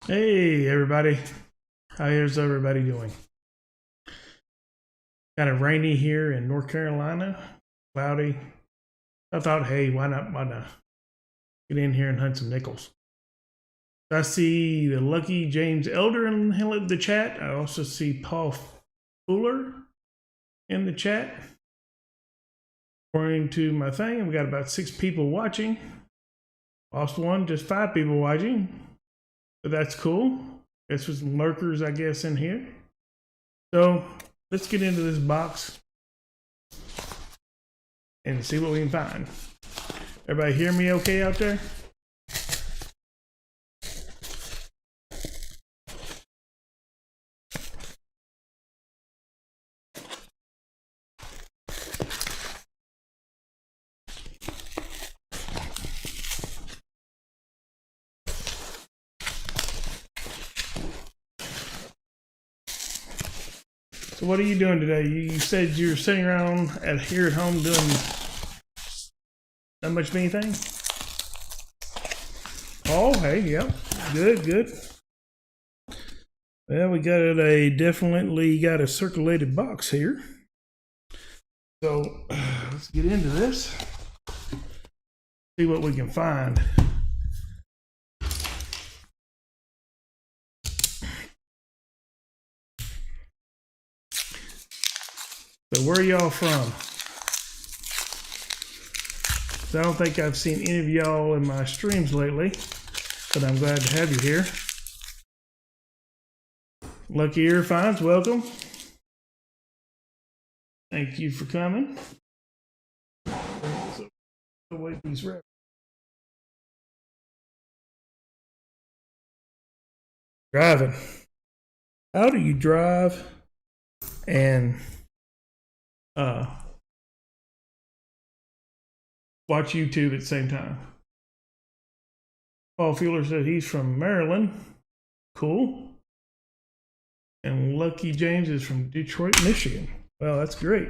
Hey everybody, how is everybody doing? Kind of rainy here in North Carolina, cloudy. I thought, hey, why not get in here and hunt some nickels? I see the Lucky James Elder in the chat. I also see Paul Fuller in the chat. According to my thing, we got about 6 people watching. Lost one, just 5 people watching, but that's cool. Guess with some lurkers, I guess, in here. So let's get into this box and see what we can find. Everybody hear me okay out there? So what are you doing today? You said you're sitting around here at home doing not much of anything? Oh, hey, yep. Good. Well, we definitely got a circulated box here. So let's get into this. See what we can find. So where are y'all from? So I don't think I've seen any of y'all in my streams lately, but I'm glad to have you here. Lucky Earfinds, welcome. Thank you for coming. So, away these reps. Driving. How do you drive and watch YouTube at the same time? Paul Fuller said he's from Maryland. Cool. And Lucky James is from Detroit, Michigan. Well, that's great.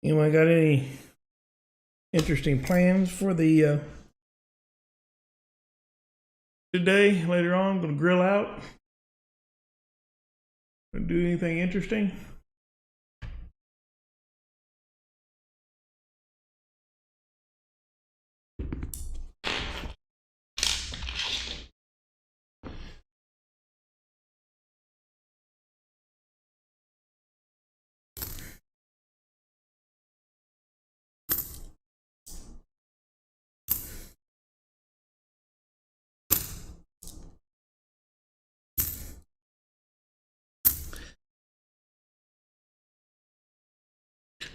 Anyone got any interesting plans for the today? Later on, gonna grill out. Gonna do anything interesting?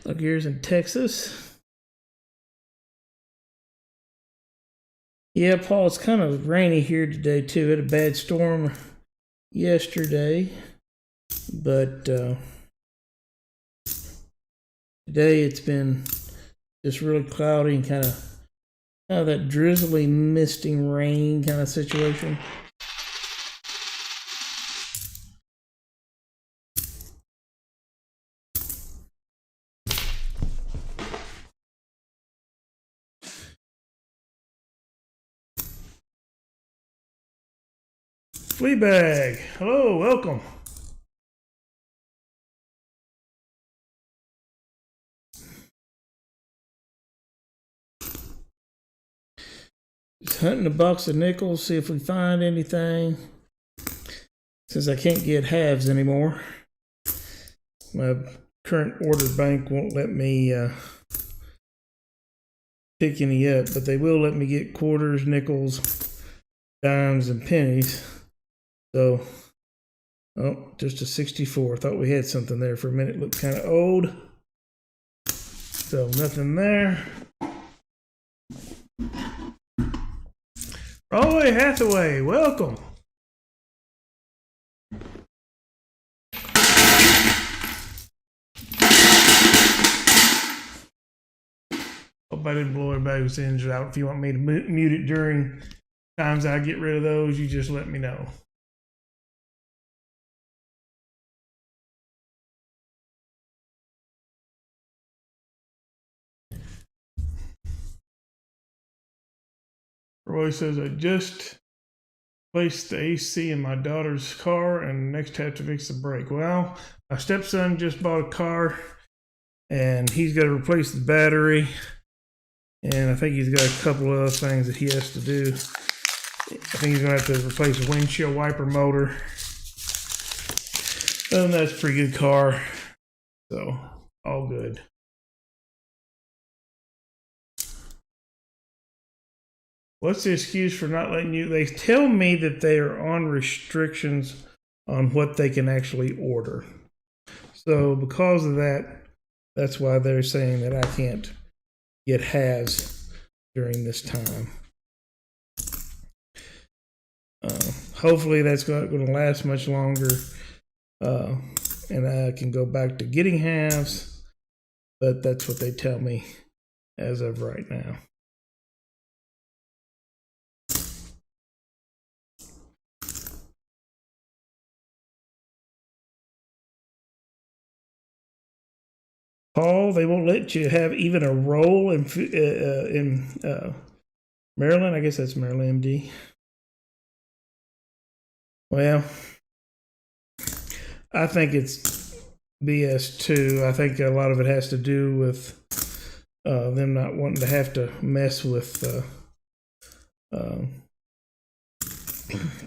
Look, here's in Texas. Yeah, Paul, it's kind of rainy here today too. We had a bad storm yesterday, but today it's been just really cloudy and kind of that drizzly, misting rain kind of situation. Fleabag, hello, welcome. Just hunting a box of nickels, see if we find anything. Since I can't get halves anymore, my current order bank won't let me pick any up, but they will let me get quarters, nickels, dimes, and pennies. So, oh, just a 64. Thought we had something there for a minute. Looked kind of old. So nothing there. Roy Hathaway, welcome. Hope I didn't blow everybody's engine out. If you want me to mute it during times I get rid of those, you just let me know. Roy says, I just placed the AC in my daughter's car and next have to fix the brake. Well, my stepson just bought a car and he's got to replace the battery. And I think he's got a couple of other things that he has to do. I think he's going to have to replace the windshield wiper motor. And that's a pretty good car. So, all good. What's the excuse for not letting you? They tell me that they are on restrictions on what they can actually order. So, because of that, that's why they're saying that I can't get halves during this time. Hopefully that's not going to last much longer, and I can go back to getting halves, but that's what they tell me as of right now. Paul, they won't let you have even a roll in Maryland. I guess that's Maryland, MD. Well, I think it's BS too. I think a lot of it has to do with them not wanting to have to mess with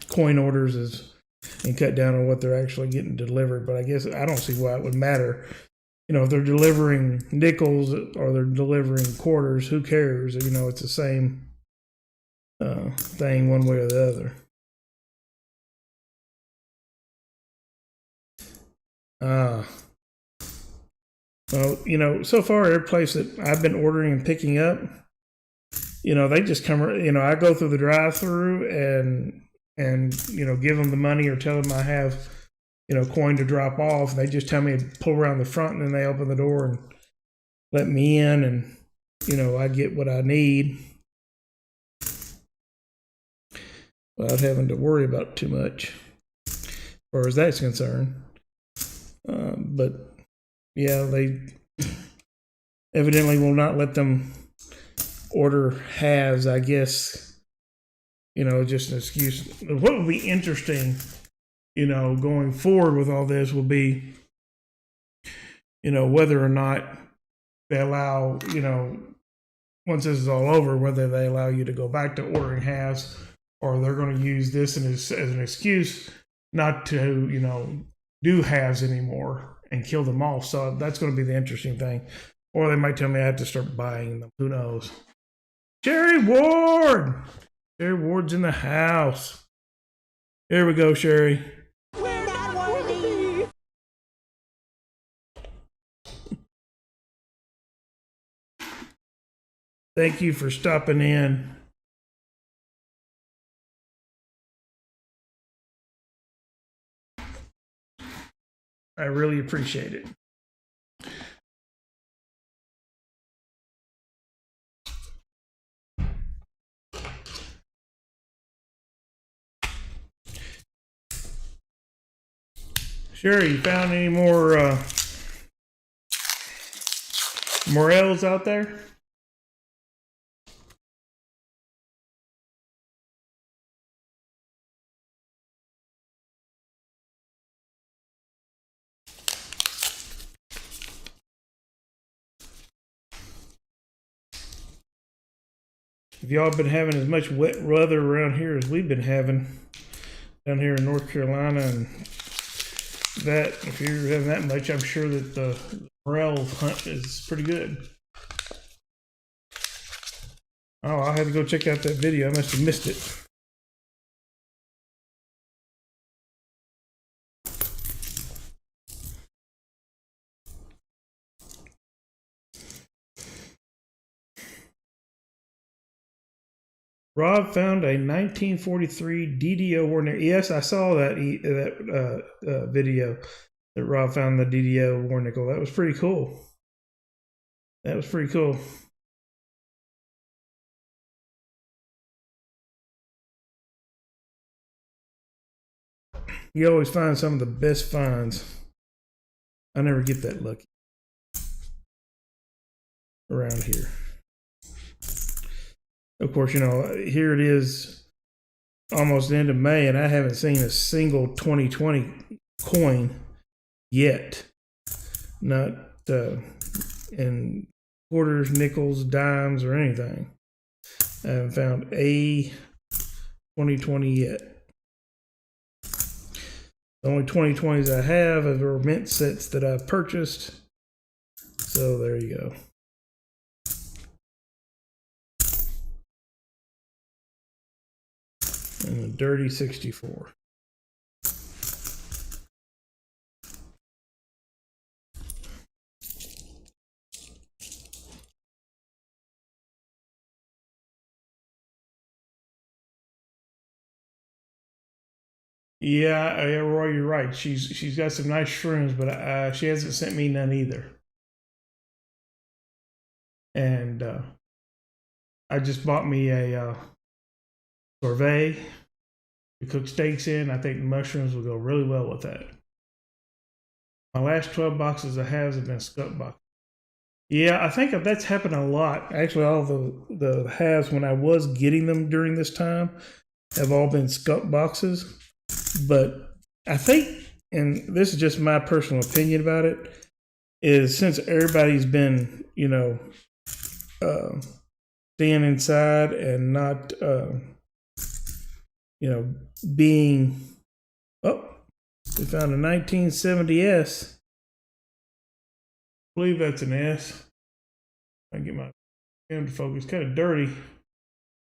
coin orders and cut down on what they're actually getting delivered. But I guess I don't see why it would matter. You know, if they're delivering nickels or they're delivering quarters, who cares? You know, it's the same thing one way or the other. Well, you know, so far every place that I've been ordering and picking up, you know, they just come, you know, I go through the drive-through and you know, give them the money or tell them I have, you know, coin to drop off. They just tell me to pull around the front, and then they open the door and let me in, and you know, I get what I need without having to worry about too much as far as that's concerned. But yeah, they evidently will not let them order halves, I guess. You know, just an excuse. What would be interesting, you know, going forward with all this will be, you know, whether or not they allow, you know, once this is all over, whether they allow you to go back to ordering halves, or they're going to use this as an excuse not to, you know, do halves anymore and kill them off. So that's going to be the interesting thing. Or they might tell me I have to start buying them. Who knows? Sherry Ward! Sherry Ward's in the house. Here we go, Sherry. We're not worthy. Thank you for stopping in. I really appreciate it. Sherry, you found any more Morels out there? If y'all been having as much wet weather around here as we've been having down here in North Carolina, and that if you're having that much, I'm sure that the morel hunt is pretty good. Oh, I'll have to go check out that video. I must have missed it. Rob found a 1943 DDO war nickel. Yes, I saw that video that Rob found the DDO war nickel. That was pretty cool. That was pretty cool. You always find some of the best finds. I never get that lucky around here. Of course, you know, here it is almost the end of May, and I haven't seen a single 2020 coin yet. Not in quarters, nickels, dimes, or anything. I haven't found a 2020 yet. The only 2020s I have are mint sets that I've purchased. So there you go. And a dirty 64. Yeah, Roy, you're right. She's got some nice shrooms, but she hasn't sent me none either. And I just bought me a sorbet to cook steaks in. I think the mushrooms will go really well with that. My last 12 boxes of halves have been scut boxes. Yeah, I think that's happened a lot. Actually, all the halves, when I was getting them during this time, have all been scut boxes. But I think, and this is just my personal opinion about it, is since everybody's been, you know, staying inside and not, you know, being, oh, we found a 1970S. I believe that's an S. I get my cam to focus. Kind of dirty. Let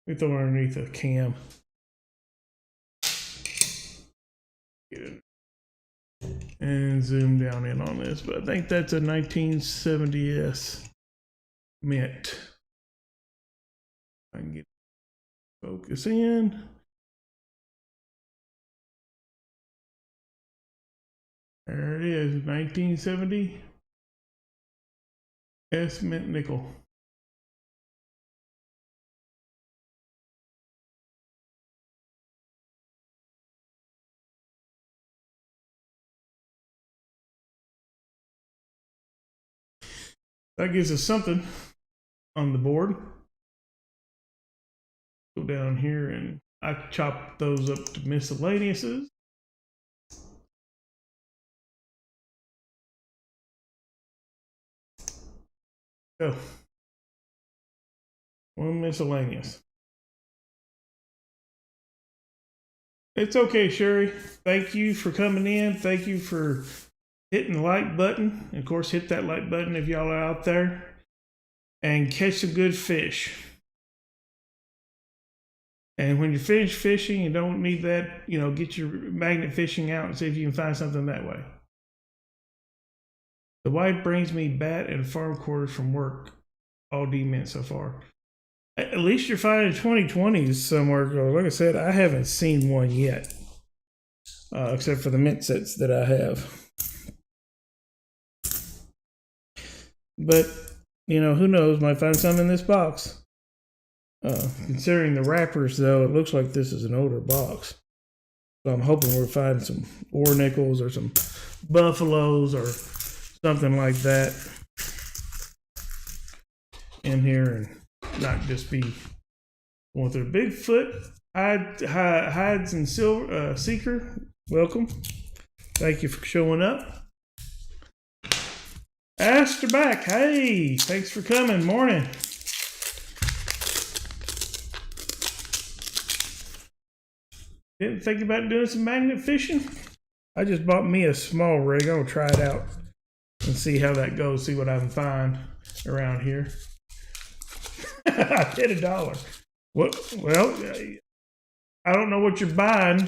me throw it underneath the cam. Get it. And zoom down in on this, but I think that's a 1970S mint. I can get focus in. There it is, 1970 S mint nickel. That gives us something on the board. Go down here and I chop those up to miscellaneouses. Go. One miscellaneous. It's okay, Sherry. Thank you for coming in. Thank you for hitting the like button. Of course, hit that like button if y'all are out there. And catch some good fish. And when you finish fishing, you don't need that, you know, get your magnet fishing out and see if you can find something that way. The wife brings me bat and farm quarters from work. All D-mint so far. At least you're finding 2020s somewhere. Like I said, I haven't seen one yet. Except for the mint sets that I have. But, you know, who knows? Might find some in this box. Considering the wrappers, though, it looks like this is an older box. So I'm hoping we'll find some war nickels or some buffaloes or something like that in here, and not just be going through Bigfoot. Hides and Silver Seeker, welcome. Thank you for showing up. Aster back, hey, thanks for coming. Morning. Didn't think about doing some magnet fishing. I just bought me a small rig. I'm gonna try it out and see how that goes. See what I can find around here. I hit $1. What? Well, I don't know what you're buying.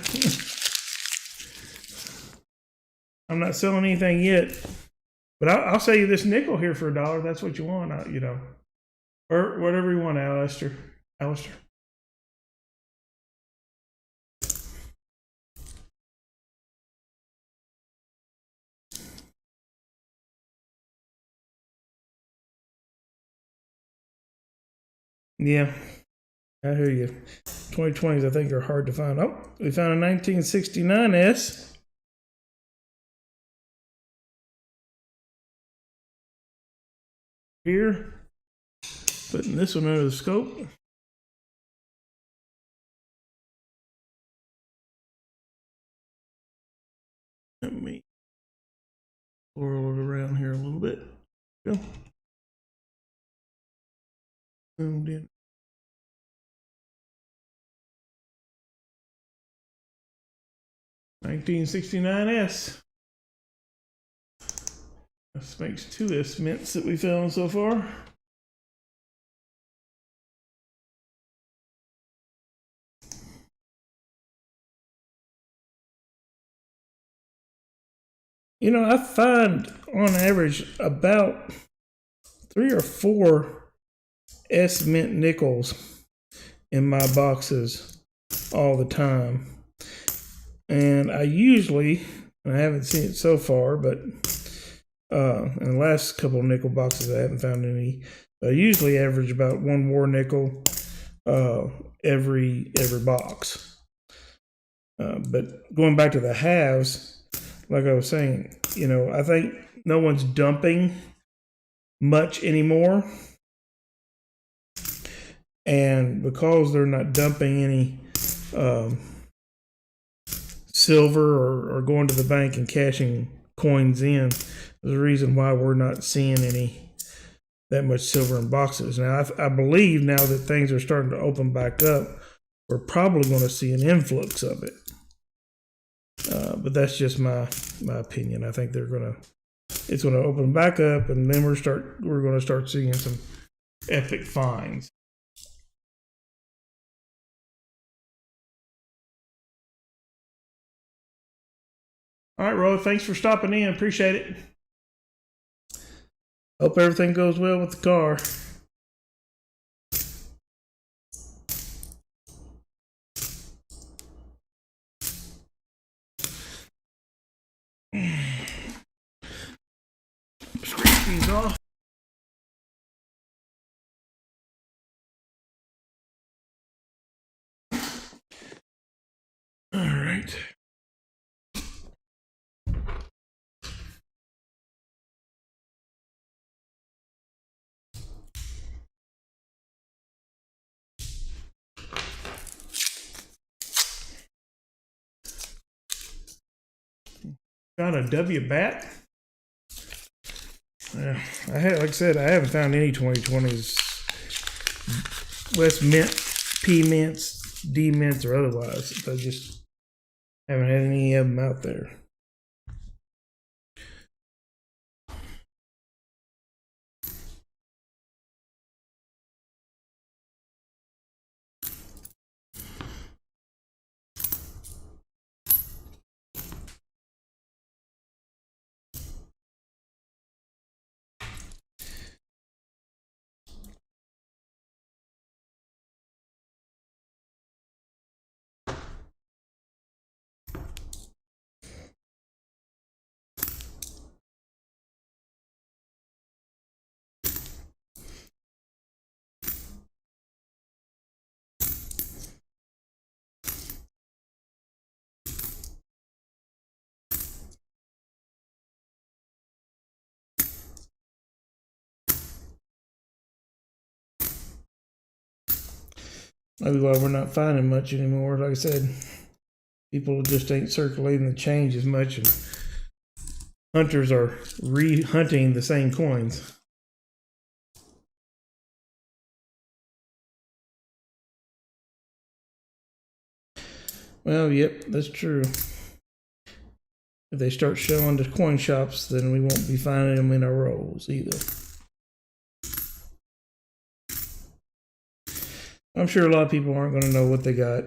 I'm not selling anything yet, but I'll sell you this nickel here for $1. That's what you want, you know, or whatever you want, Alistair. Yeah, I hear you. 2020s, I think, are hard to find. Oh, we found a 1969 S. Here, putting this one under the scope. Let me swirl it around here a little bit. Go. Zoomed in. $1969S. This makes 2 S mints that we found so far. You know, I find on average about 3 or 4 S mint nickels in my boxes all the time. And I usually, I haven't seen it so far, but in the last couple of nickel boxes, I haven't found any. I usually average about 1 war nickel every box. But going back to the halves, like I was saying, you know, I think no one's dumping much anymore. And because they're not dumping any silver or going to the bank and cashing coins in, there's a reason why we're not seeing that much silver in boxes. Now, I believe now that things are starting to open back up, we're probably going to see an influx of it. But that's just my opinion. I think it's going to open back up, and then we're going to start seeing some epic finds. All right, Ro, thanks for stopping in. Appreciate it. Hope everything goes well with the car. Scrape these off. All right. Found a W bat. Yeah, like I said, I haven't found any 2020s, West Mint, P mints, D mints, or otherwise. I just haven't had any of them out there. Maybe why we're not finding much anymore. Like I said, people just ain't circulating the change as much, and hunters are re-hunting the same coins. Well, yep, that's true. If they start showing the coin shops, then we won't be finding them in our rolls either. I'm sure a lot of people aren't going to know what they got.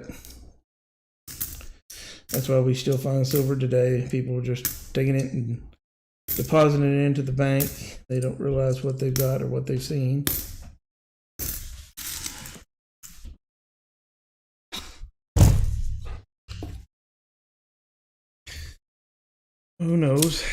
That's why we still find silver today. People are just taking it and depositing it into the bank. They don't realize what they've got or what they've seen. Who knows?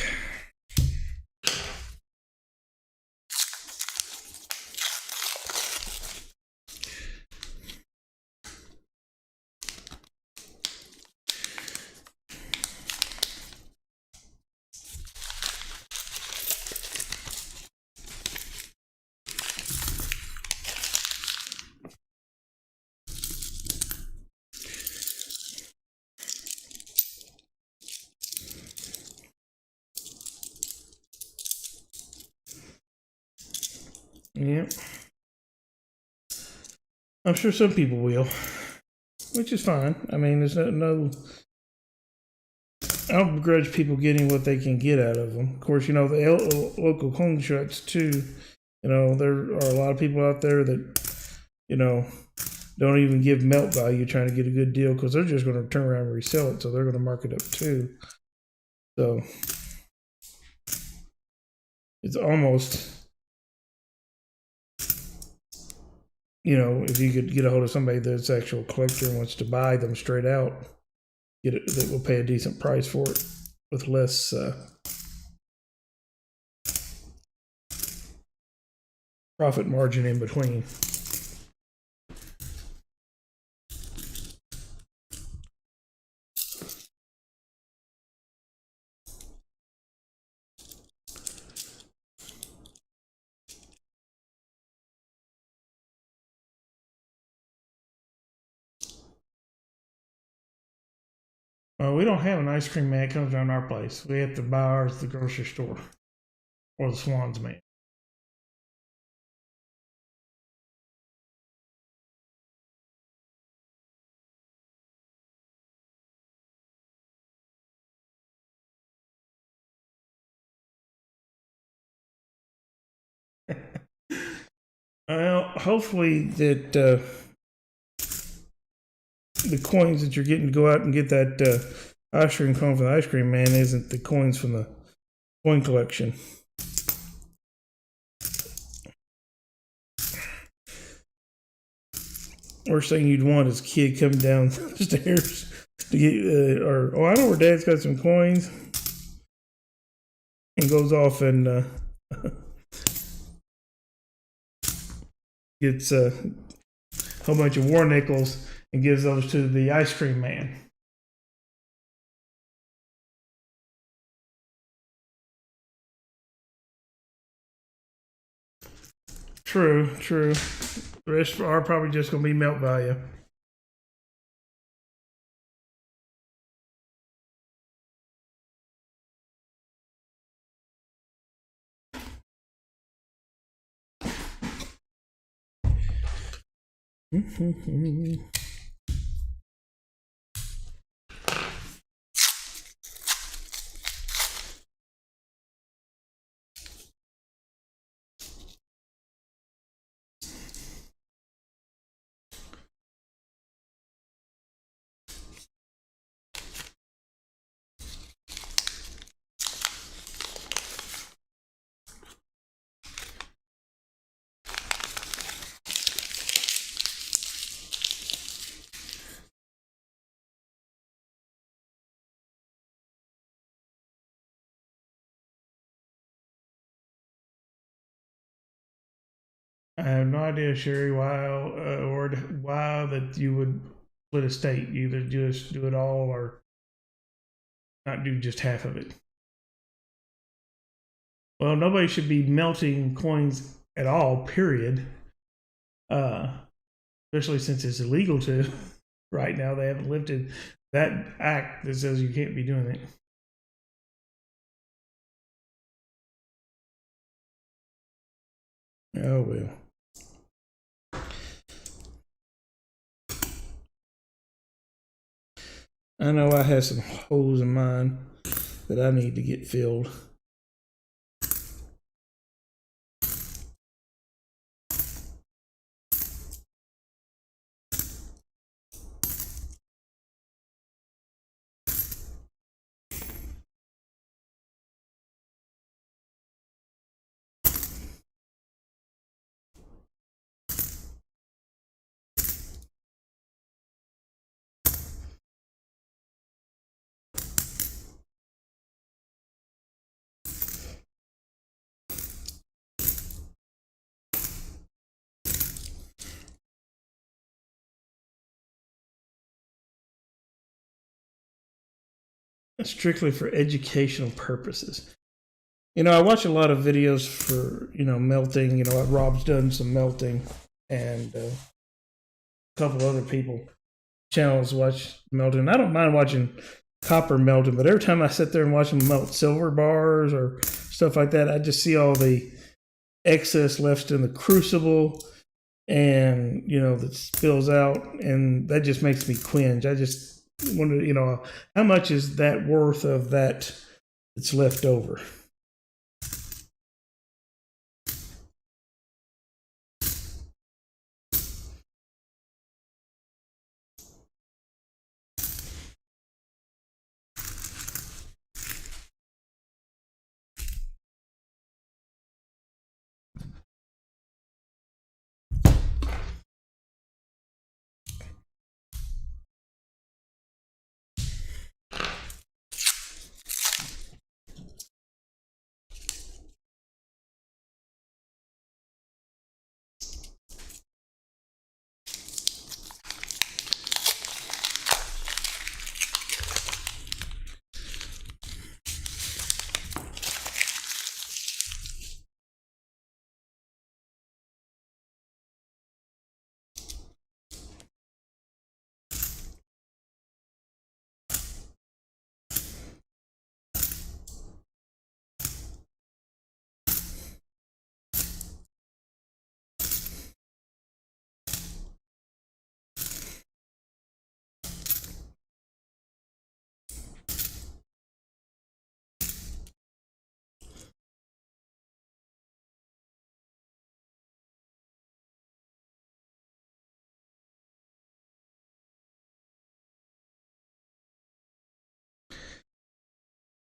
Yeah. I'm sure some people will, which is fine. I mean, there's no I don't begrudge people getting what they can get out of them. Of course, you know, the local coin shops too. You know, there are a lot of people out there that, you know, don't even give melt value trying to get a good deal because they're just going to turn around and resell it. So they're going to mark it up too. So it's almost, you know, if you could get a hold of somebody that's an actual collector and wants to buy them straight out, get it, that will pay a decent price for it with less profit margin in between. We don't have an ice cream man that comes around our place. We have to buy ours at the grocery store or the Swan's man. Well, hopefully that the coins that you're getting to go out and get that ice cream cone from the ice cream man isn't the coins from the coin collection. Worst thing you'd want is a kid coming down the stairs to get, I know where Dad's got some coins, and goes off and gets a whole bunch of war nickels and gives those to the ice cream man. True. The rest are probably just going to be melt value. I have no idea, Sherry, why that you would split a state. You either just do it all or not do just half of it. Well, nobody should be melting coins at all, period. Especially since it's illegal to. Right now, they haven't lifted that act that says you can't be doing it. Oh, well. I know I have some holes in mine that I need to get filled. Strictly for educational purposes. You know, I watch a lot of videos for, you know, melting. You know, Rob's done some melting, and a couple other people channels watch melting. I don't mind watching copper melting, but every time I sit there and watch them melt silver bars or stuff like that, I just see all the excess left in the crucible, and that spills out, and that just makes me cringe. I just wonder, how much is that worth of that that's left over?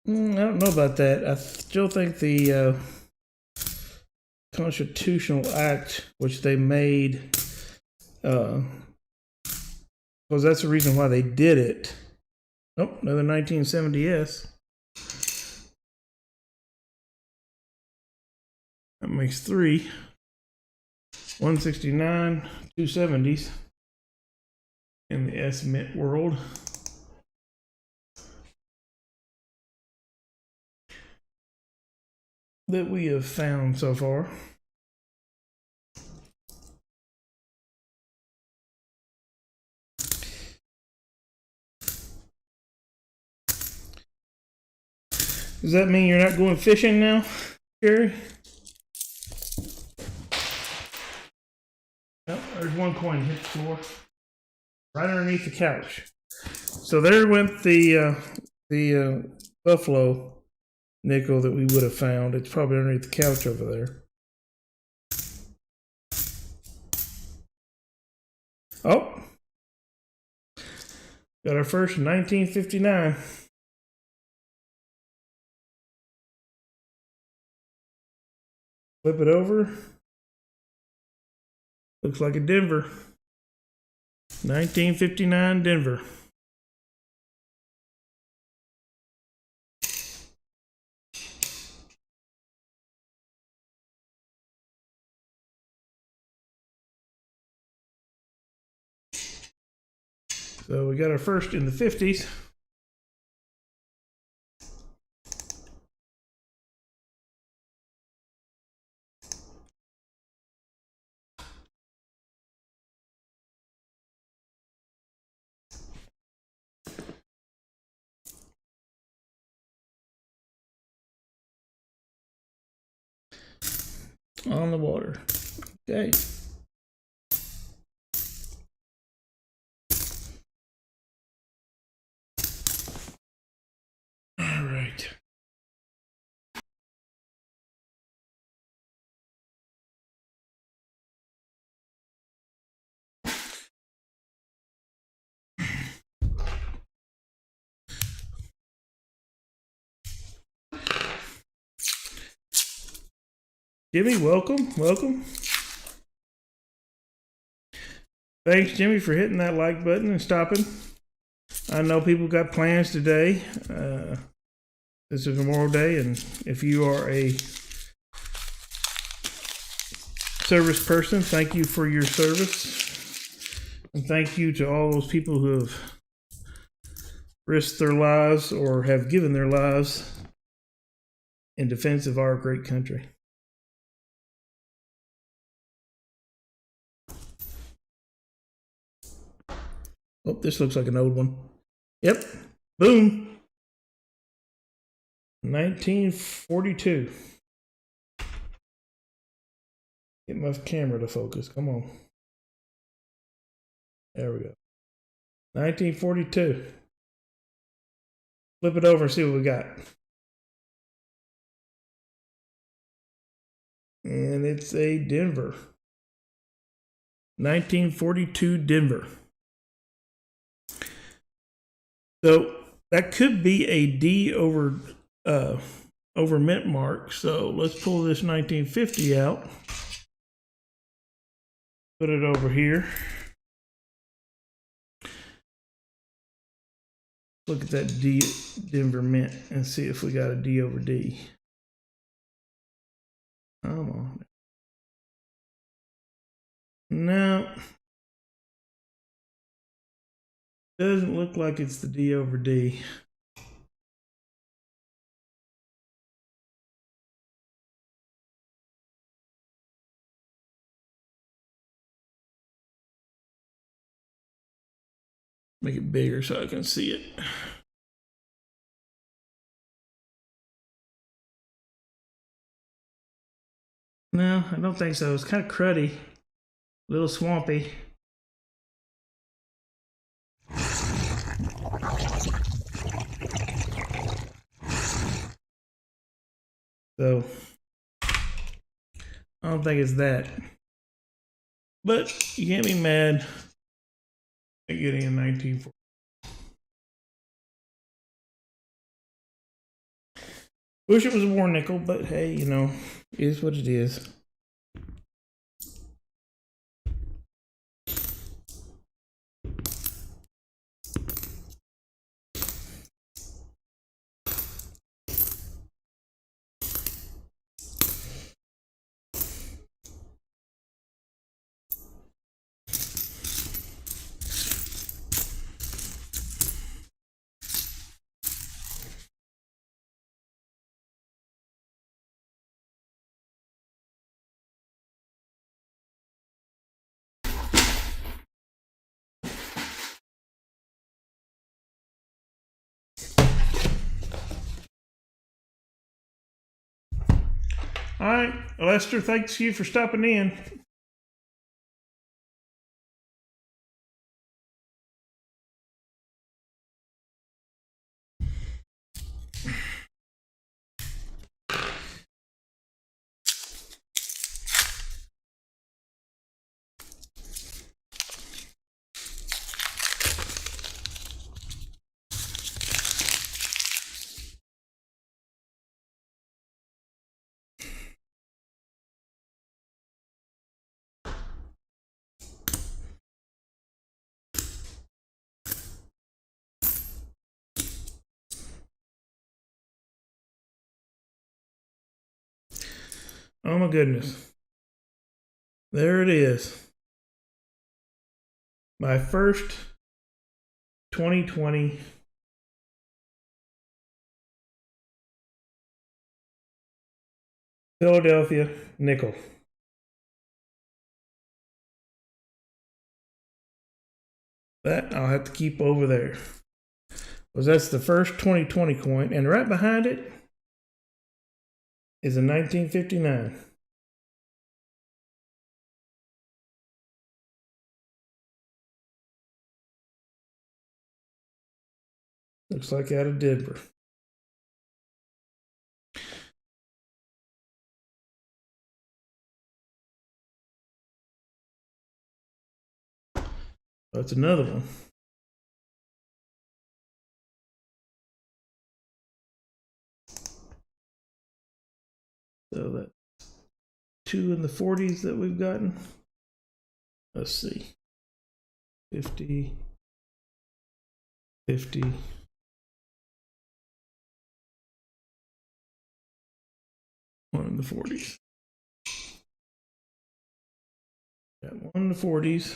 I don't know about that. I still think the Constitutional Act, which they made, because that's the reason why they did it. Oh, another 1970s. That makes 3. 169, 270s in the S-Mint world. That we have found so far. Does that mean you're not going fishing now, Gary? Oh, there's one coin hit the floor, right underneath the couch. So there went the buffalo nickel that we would have found. It's probably underneath the couch over there. Oh, got our first 1959. Flip it over. Looks like a Denver. 1959 Denver. So we got our first in the 50s. On the water. Okay. All right. Jimmy, welcome. Thanks, Jimmy, for hitting that like button and stopping. I know people got plans today. This is Memorial Day, and if you are a service person, thank you for your service. And thank you to all those people who have risked their lives or have given their lives in defense of our great country. Oh, this looks like an old one. Yep. Boom. 1942. Get my camera to focus. Come on. There we go. 1942. Flip it over and see what we got. And it's a Denver. 1942 Denver. So that could be a D over mint mark. So let's pull this 1950 out. Put it over here. Look at that D Denver mint and see if we got a D over D. Come on. No. Doesn't look like it's the D over D. Make it bigger so I can see it. No, I don't think so. It's kind of cruddy, a little swampy. So I don't think it's that. But you can't be mad at getting a 1940. Wish it was a war nickel, but hey, you know, it is what it is. All right, Lester, thanks you for stopping in. Oh my goodness. There it is. My first 2020 Philadelphia nickel. That I'll have to keep over there. Because that's the first 2020 coin. And right behind it is a 1959. Looks like out of Denver. That's another one. So that's two in the 40s that we've gotten. Let's see. 50, 50. One in the 40s. Got one in the 40s.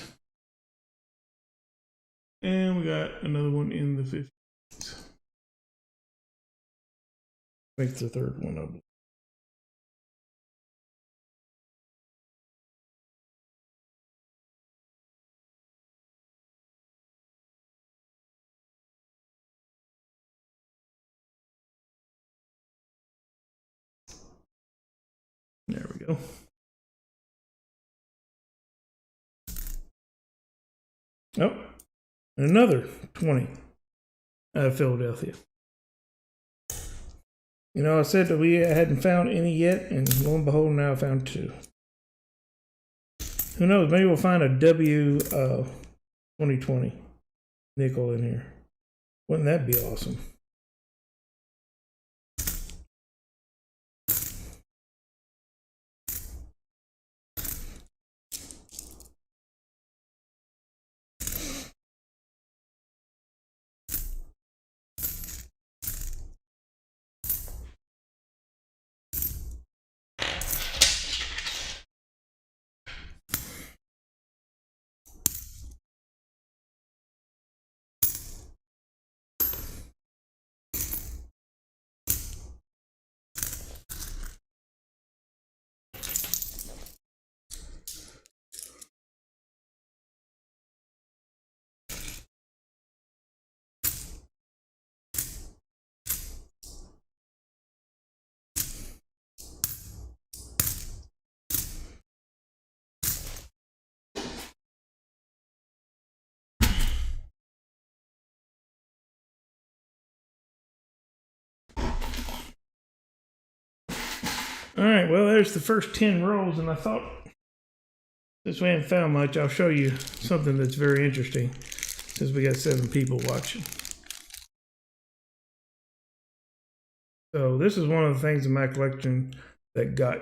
And we got another one in the 50s. Make the third one up. There we go. Oh, another 20 out of Philadelphia. You know, I said that we hadn't found any yet, and lo and behold, now I found 2. Who knows? Maybe we'll find a W 2020 nickel in here. Wouldn't that be awesome? All right, well, there's the first 10 rolls, and I thought, since we haven't found much, I'll show you something that's very interesting, since we got 7 people watching. So this is one of the things in my collection that got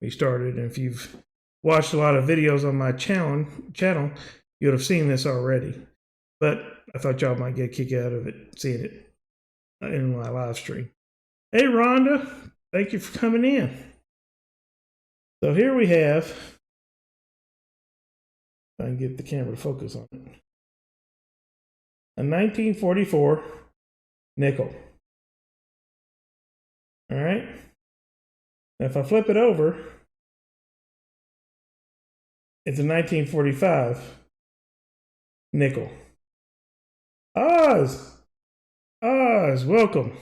me started, and if you've watched a lot of videos on my channel, you'd have seen this already. But I thought y'all might get a kick out of it, seeing it in my live stream. Hey, Rhonda. Thank you for coming in. So here we have, if I can get the camera to focus on it, a 1944 nickel. All right. Now if I flip it over, it's a 1945 nickel. Oz, welcome.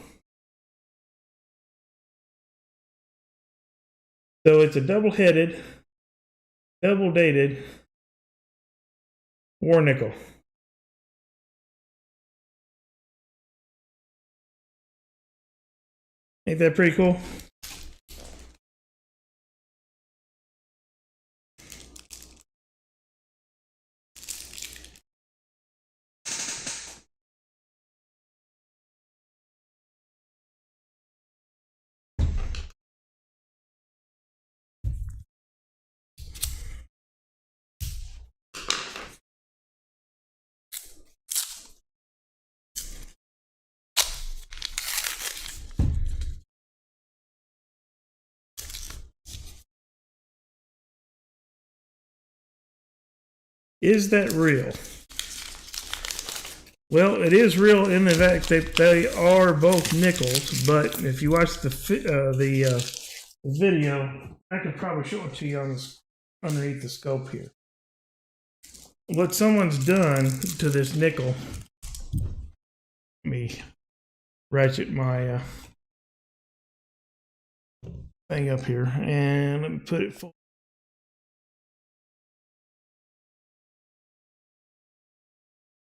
So it's a double-headed, double-dated war nickel. Ain't that pretty cool? Is that real? Well, it is real in the fact that they are both nickels, but if you watch the video, I could probably show it to you on this, underneath the scope here. What someone's done to this nickel, let me ratchet my thing up here, and let me put it full.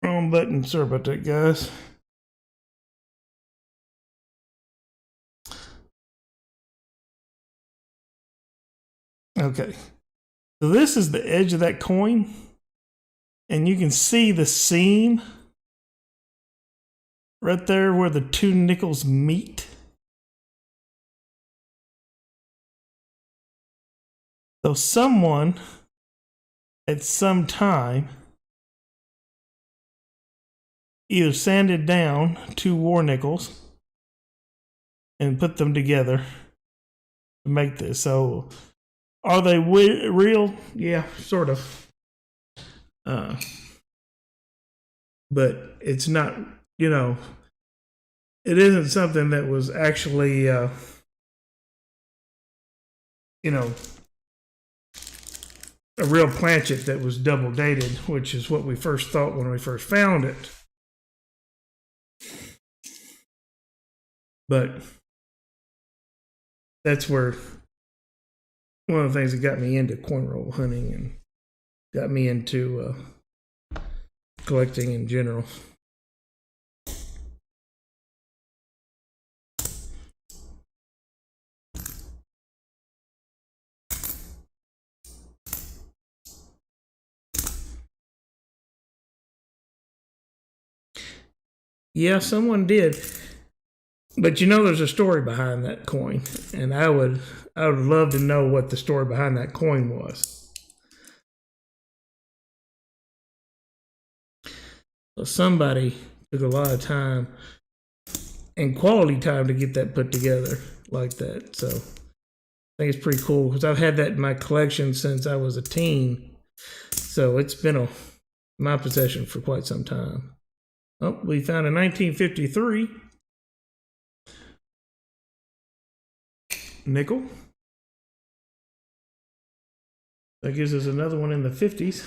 Wrong button, sorry about that, guys. Okay, so this is the edge of that coin, and you can see the seam right there where the 2 nickels meet. So someone at some time either sanded down 2 war nickels and put them together to make this. So are they real? Yeah, sort of. But it's not, you know, it isn't something that was actually, you know, a real planchet that was double dated, which is what we first thought when we first found it. But that's where one of the things that got me into coin roll hunting and got me into collecting in general. Yeah, someone did. But you know, there's a story behind that coin, and I would love to know what the story behind that coin was. So somebody took a lot of time and quality time to get that put together like that. So I think it's pretty cool because I've had that in my collection since I was a teen. So it's been in my possession for quite some time. Oh, we found a 1953 nickel. That gives us another one in the 50s.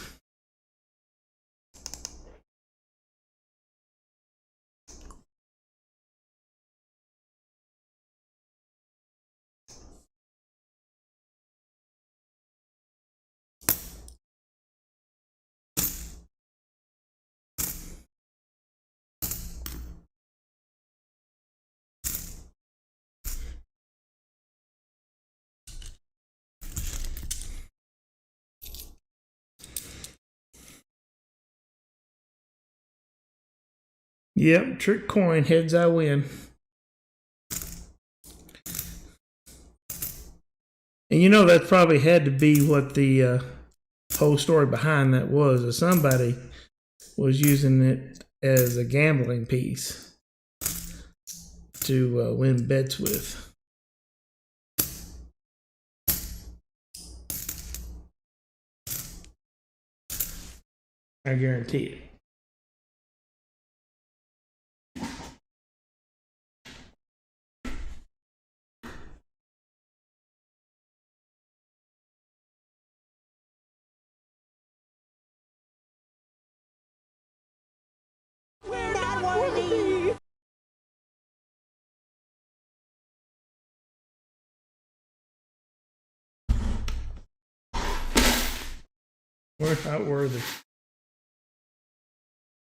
Yep, trick coin, heads I win. And you know that probably had to be what the whole story behind that was. That somebody was using it as a gambling piece to win bets with. I guarantee it. We're not worthy. We're not worthy.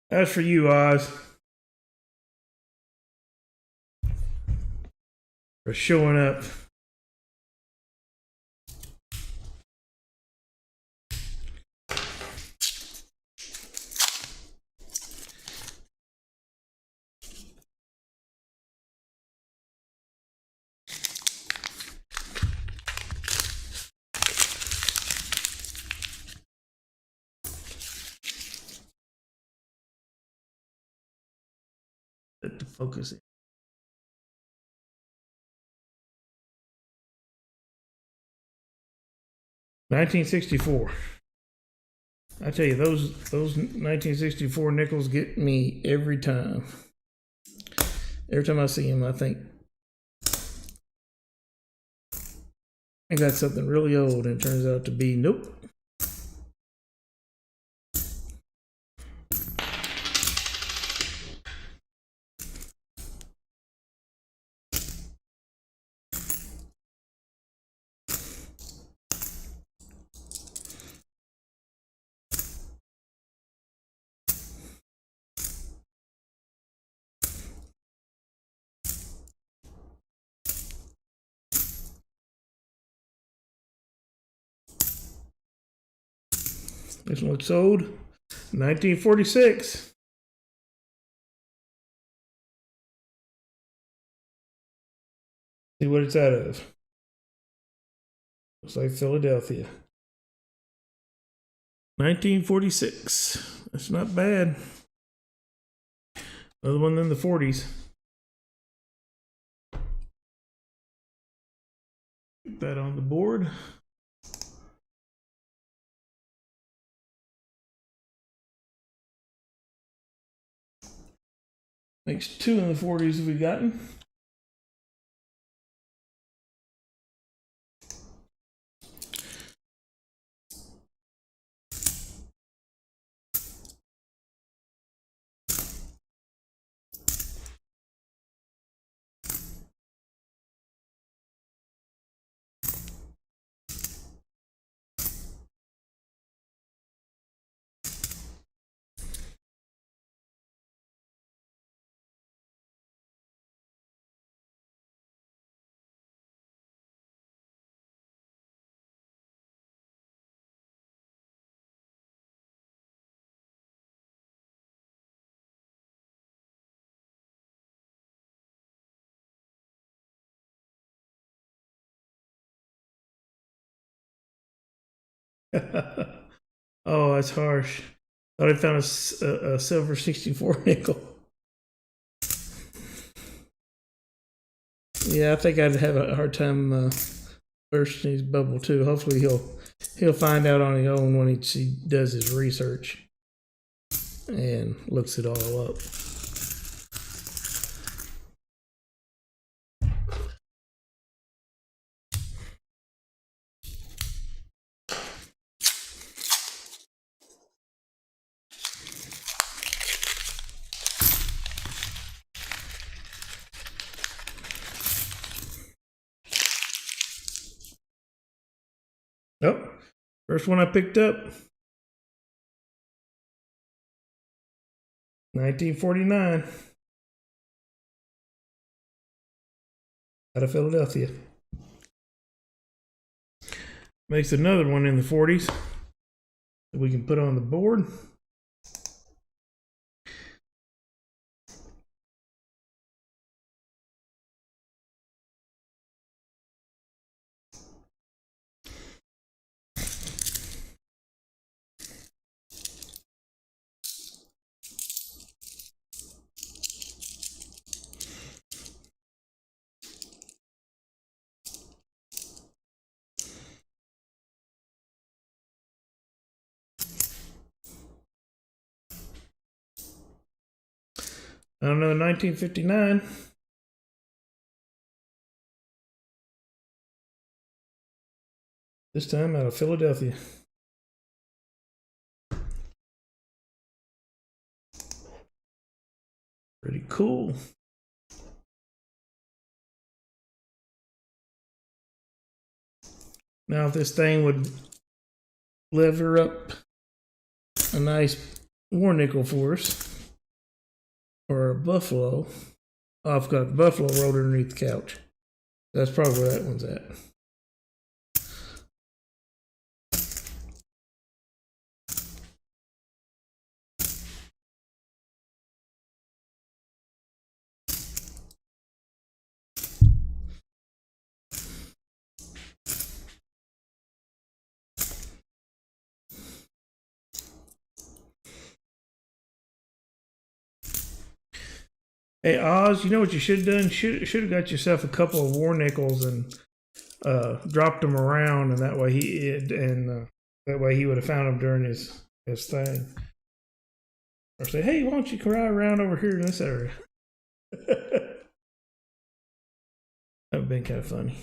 That's for you, Oz. For showing up. Let the focus in. $1964. I tell you, those 1964 nickels get me every time. Every time I see them, I think I got something really old, and it turns out to be nope. This one sold 1946. See what it's out of. Looks like Philadelphia. 1946. That's not bad. Another one in the 40s. Put that on the board. Makes two in the 40s we've gotten. Oh, that's harsh. Thought I found a silver 64 nickel. Yeah, I think I'd have a hard time bursting his bubble too. Hopefully he'll find out on his own when he does his research and looks it all up. Oh, first one I picked up, 1949, out of Philadelphia. Makes another one in the 40s that we can put on the board. I don't know, 1959. This time out of Philadelphia. Pretty cool. Now, if this thing would lever up a nice war nickel for us, or a buffalo. Oh, I've got buffalo rolled underneath the couch. That's probably where that one's at. Hey Oz, you know what you should have done? Should have got yourself a couple of war nickels and dropped them around, and that way he would have found them during his thing. Or say, hey, why don't you cry around over here in this area? That would have been kind of funny.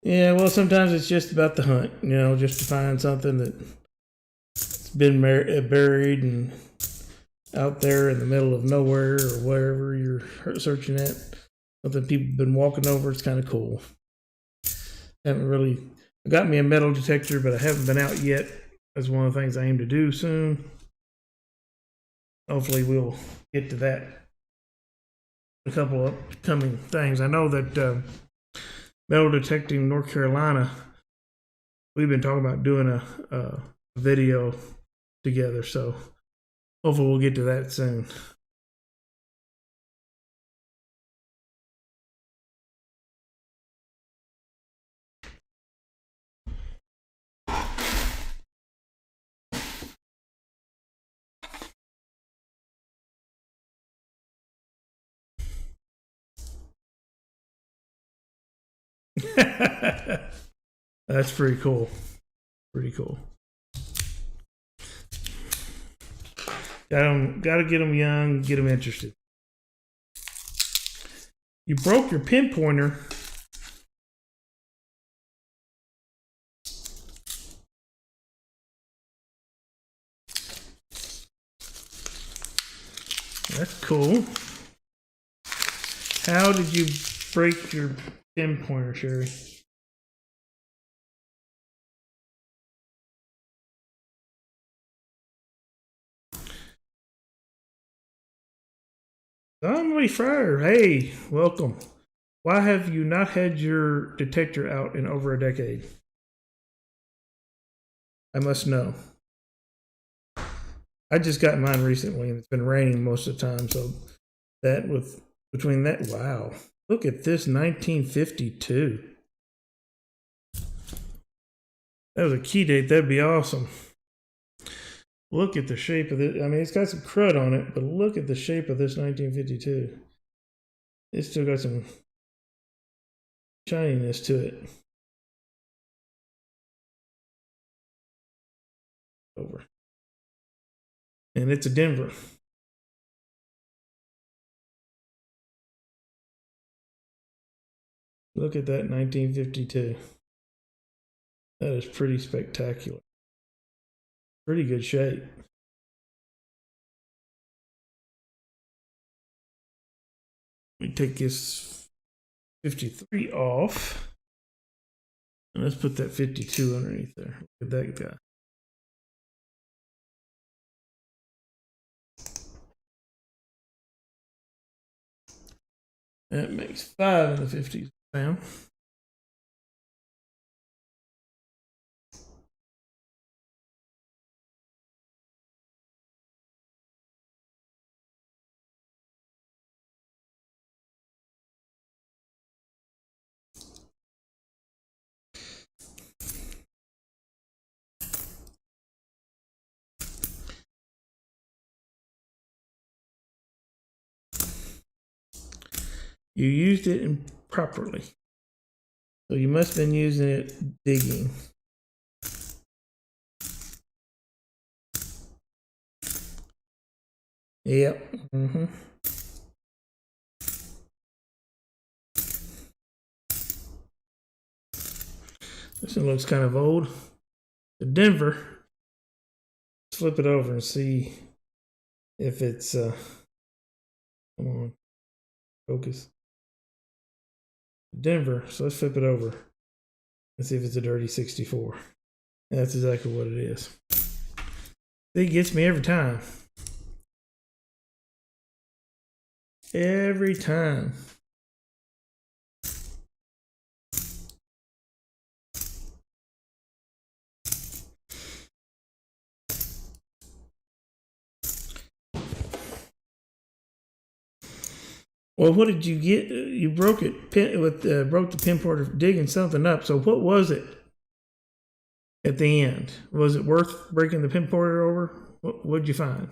Yeah, well, sometimes it's just about the hunt, just to find something that's been buried and out there in the middle of nowhere or wherever you're searching at. Something people have been walking over. It's kind of cool. Haven't really got me a metal detector, but I haven't been out yet. That's one of the things I aim to do soon. Hopefully, we'll get to that. A couple of upcoming things. I know that metal detecting North Carolina, we've been talking about doing a video together, so hopefully we'll get to that soon. That's pretty cool. Pretty cool. Got to get them young, get them interested. You broke your pinpointer. That's cool. How did you break your pinpointer, Sherry? Zombie Fryer, hey, welcome. Why have you not had your detector out in over a decade? I must know. I just got mine recently and it's been raining most of the time, so that with between that, wow. Look at this 1952. That was a key date, that'd be awesome. Look at the shape of it. I mean, it's got some crud on it, but look at the shape of this 1952. It's still got some shininess to it. Over. And it's a Denver. Look at that 1952. That is pretty spectacular. Pretty good shape. Let me take this 53 off. And let's put that 52 underneath there. Look at that guy. That makes 5 in the 50s now. You used it improperly. So you must have been using it digging. Yep. This one looks kind of old. The Denver. Let's flip it over and see if it's come on. Focus. Denver. So let's flip it over. Let's see if it's a dirty 64. That's exactly what it is. It gets me every time. Every time. Well, what did you get? You broke it broke the pin porter digging something up. So what was it at the end? Was it worth breaking the pin porter over? What'd you find?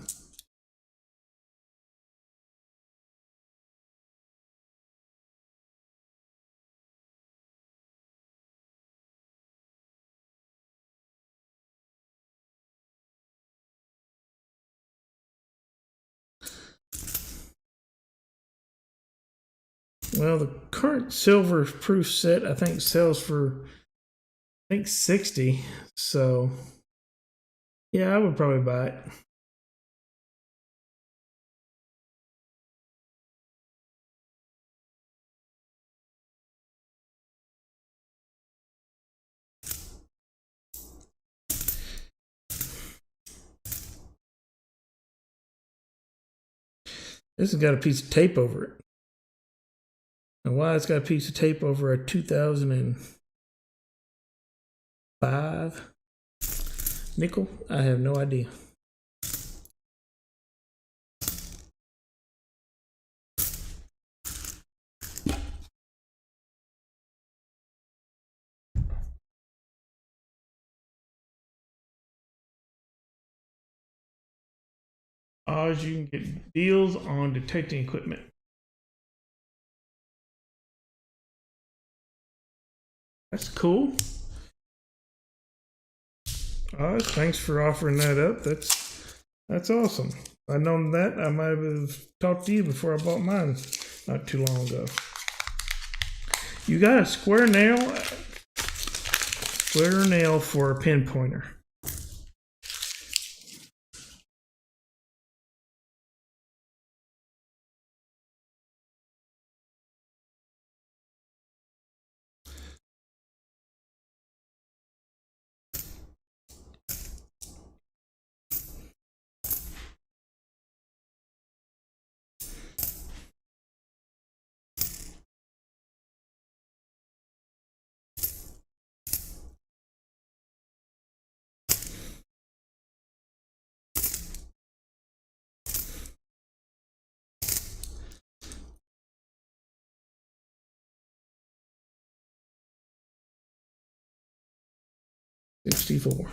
Well, the current silver proof set I think sells for 60. So yeah, I would probably buy it. This has got a piece of tape over it. And why it's got a piece of tape over a 2005 nickel, I have no idea. Oz, you can get deals on detecting equipment. That's cool. Oz, thanks for offering that up. That's awesome. If I'd known that, I might have talked to you before I bought mine not too long ago. You got a square nail for a pin pointer. 64.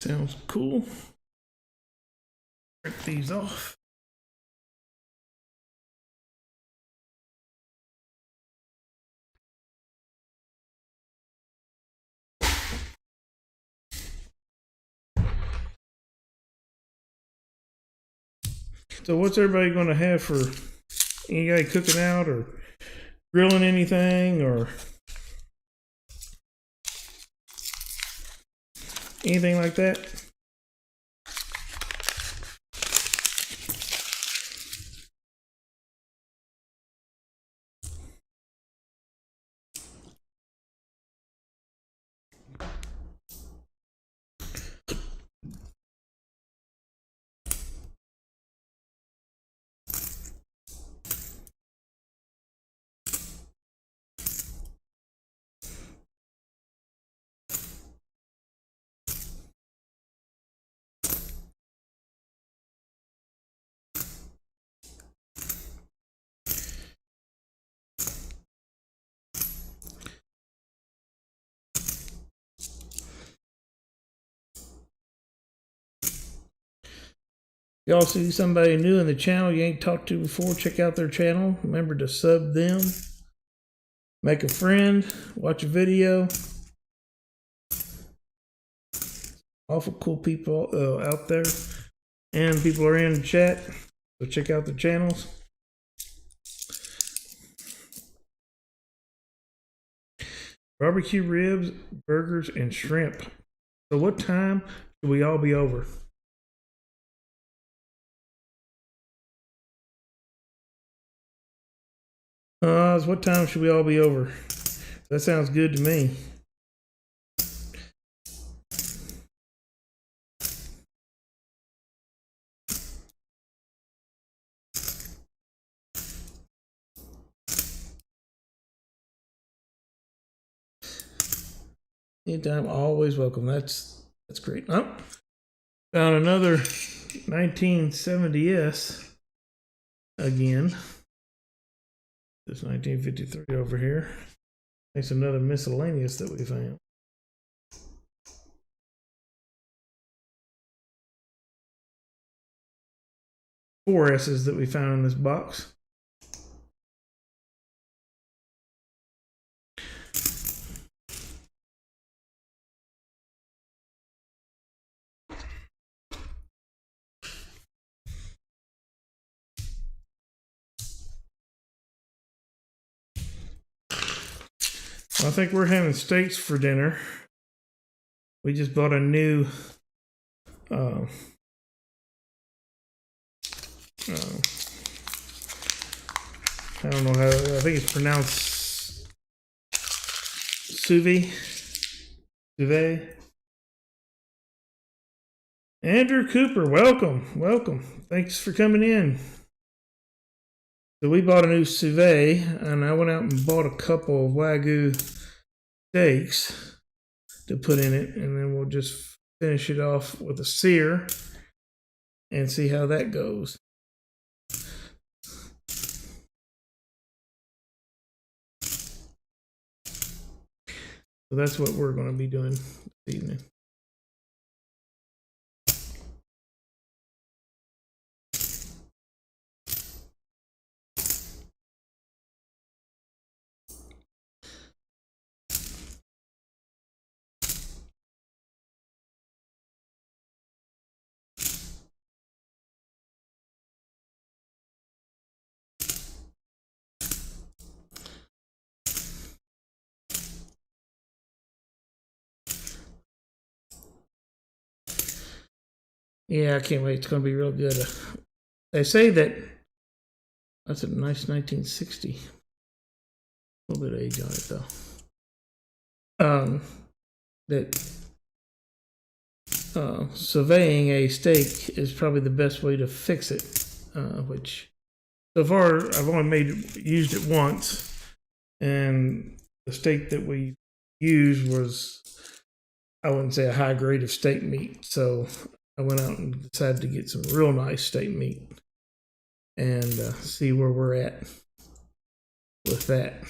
Sounds cool. Print these off. So what's everybody going to have for anybody cooking out or grilling anything or anything like that? Y'all see somebody new in the channel you ain't talked to before, check out their channel. Remember to sub them, make a friend, watch a video. Awful cool people out there, and people are in the chat, so check out the channels. Barbecue ribs, burgers, and shrimp. So what time should we all be over? What time should we all be over? That sounds good to me. Anytime, always welcome. That's great. Oh, found another 1970s again. This 1953 over here. It's another miscellaneous that we found. Four S's that we found in this box. I think we're having steaks for dinner. We just bought a new I don't know how, I think it's pronounced sous vide. Andrew Cooper, welcome. Thanks for coming in. So we bought a new sous vide, and I went out and bought a couple of Wagyu steaks to put in it, and then we'll just finish it off with a sear and see how that goes. So that's what we're going to be doing this evening. Yeah, I can't wait. It's going to be real good. They say that that's a nice 1960. A little bit of age on it though. That surveying a steak is probably the best way to fix it. Which so far I've only used it once, and the steak that we used was, I wouldn't say a high grade of steak meat. So I went out and decided to get some real nice steak meat and see where we're at with that.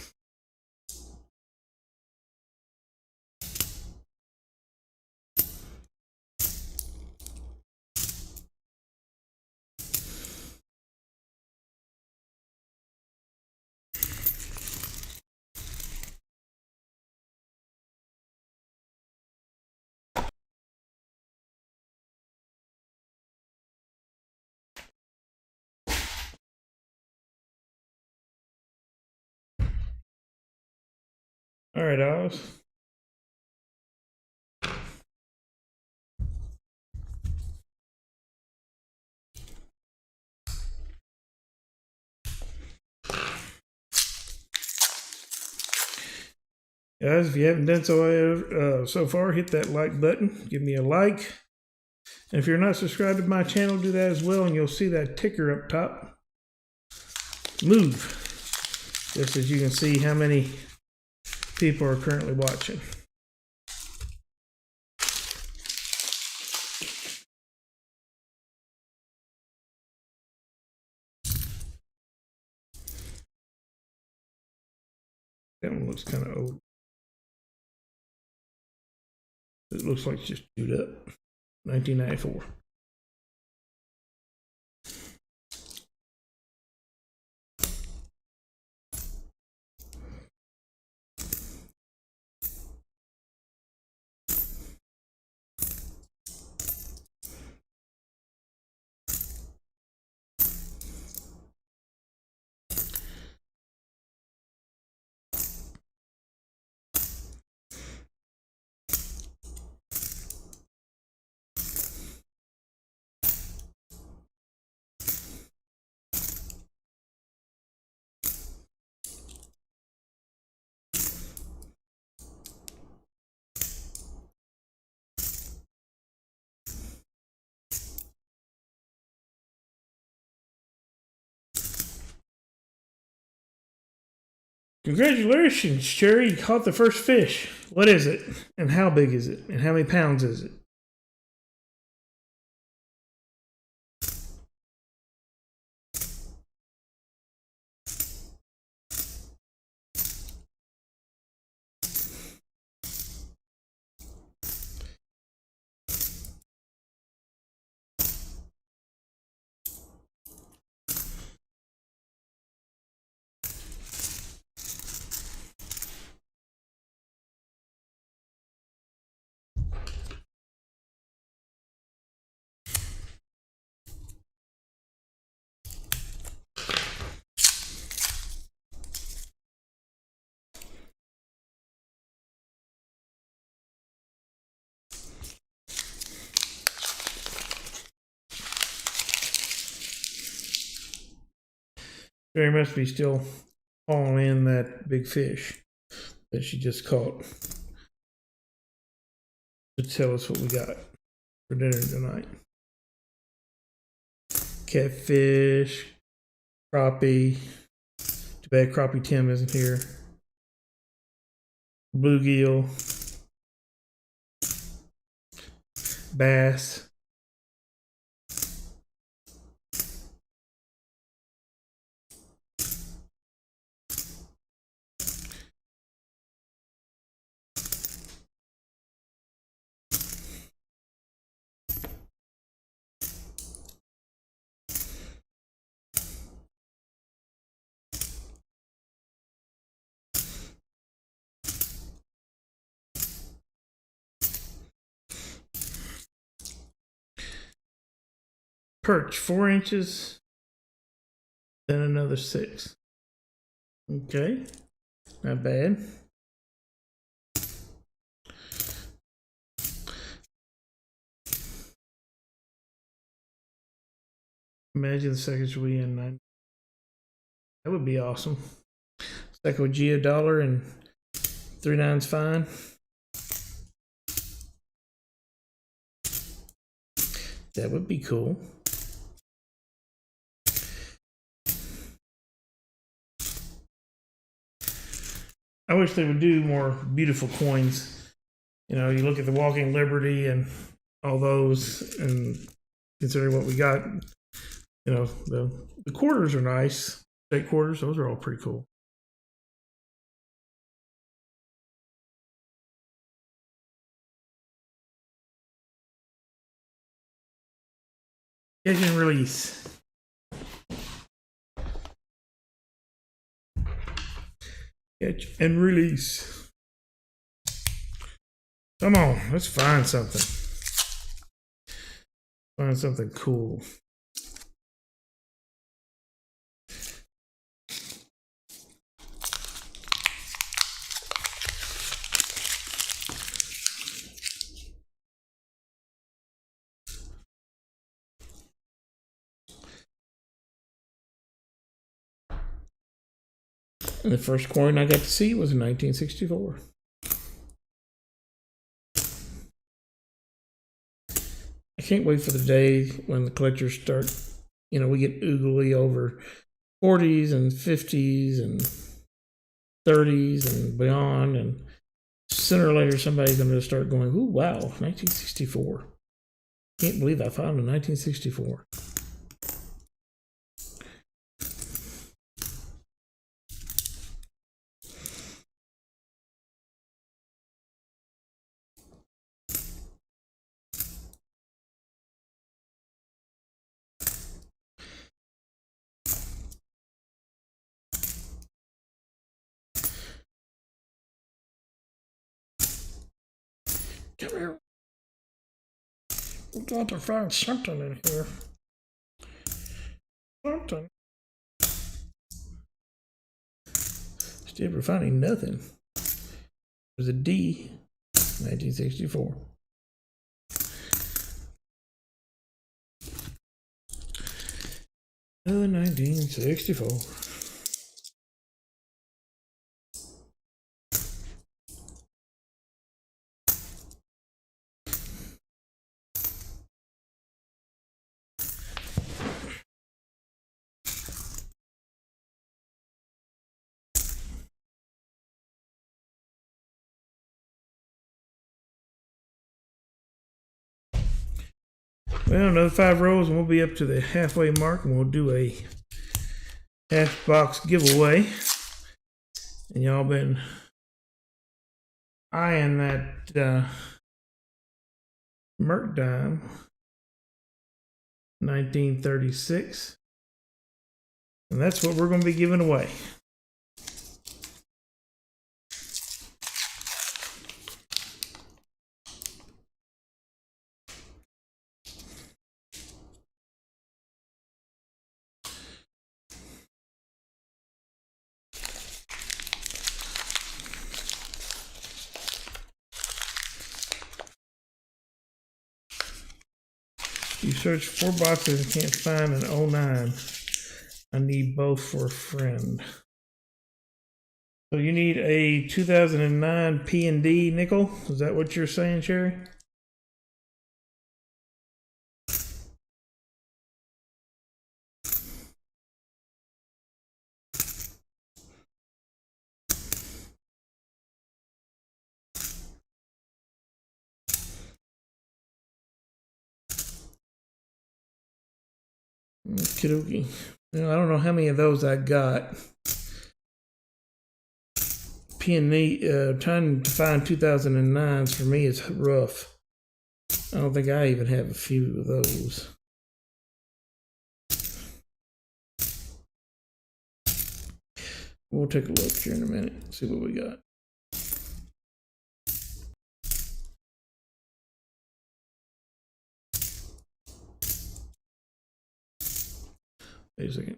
All right, Oz. Guys, if you haven't done so far, hit that like button. Give me a like. And if you're not subscribed to my channel, do that as well, and you'll see that ticker up top move. Just as you can see how many people are currently watching. That one looks kind of old. It looks like it's just chewed up. 1994. Congratulations, Cherry. You caught the first fish. What is it? And how big is it? And how many pounds is it? Cherry must be still hauling in that big fish that she just caught to tell us what we got for dinner tonight. Catfish, crappie. Too bad Crappie Tim isn't here. Bluegill, bass. Perch, 4 inches, then another 6. Okay, not bad. Imagine the seconds we in 9. That would be awesome. Sacagawea dollar and 3/9's fine. That would be cool. I wish they would do more beautiful coins. You know, you look at the Walking Liberty and all those, and considering what we got, you know, the quarters are nice. State quarters, those are all pretty cool. Catch and release. Catch and release. Come on, let's find something. Find something cool. And the first coin I got to see was in 1964. I can't wait for the day when the collectors start, you know, we get oogly over 40s and 50s and 30s and beyond, and sooner or later somebody's going to start going, ooh, wow, 1964. Can't believe I found a 1964. Come here. We've got to find something in here. Something. Still, we're finding nothing. There's a D, 1964. Another 1964. Well, another 5 rows and we'll be up to the halfway mark, and we'll do a half box giveaway. And y'all been eyeing that Merc dime, 1936. And that's what we're going to be giving away. You search 4 boxes and can't find an 09. I need both for a friend. So you need a 2009 P&D nickel? Is that what you're saying, Sherry? Okey-dokey. Well, I don't know how many of those I got. P&D, trying to find 2009s for me is rough. I don't think I even have a few of those. We'll take a look here in a minute, see what we got. Wait a second.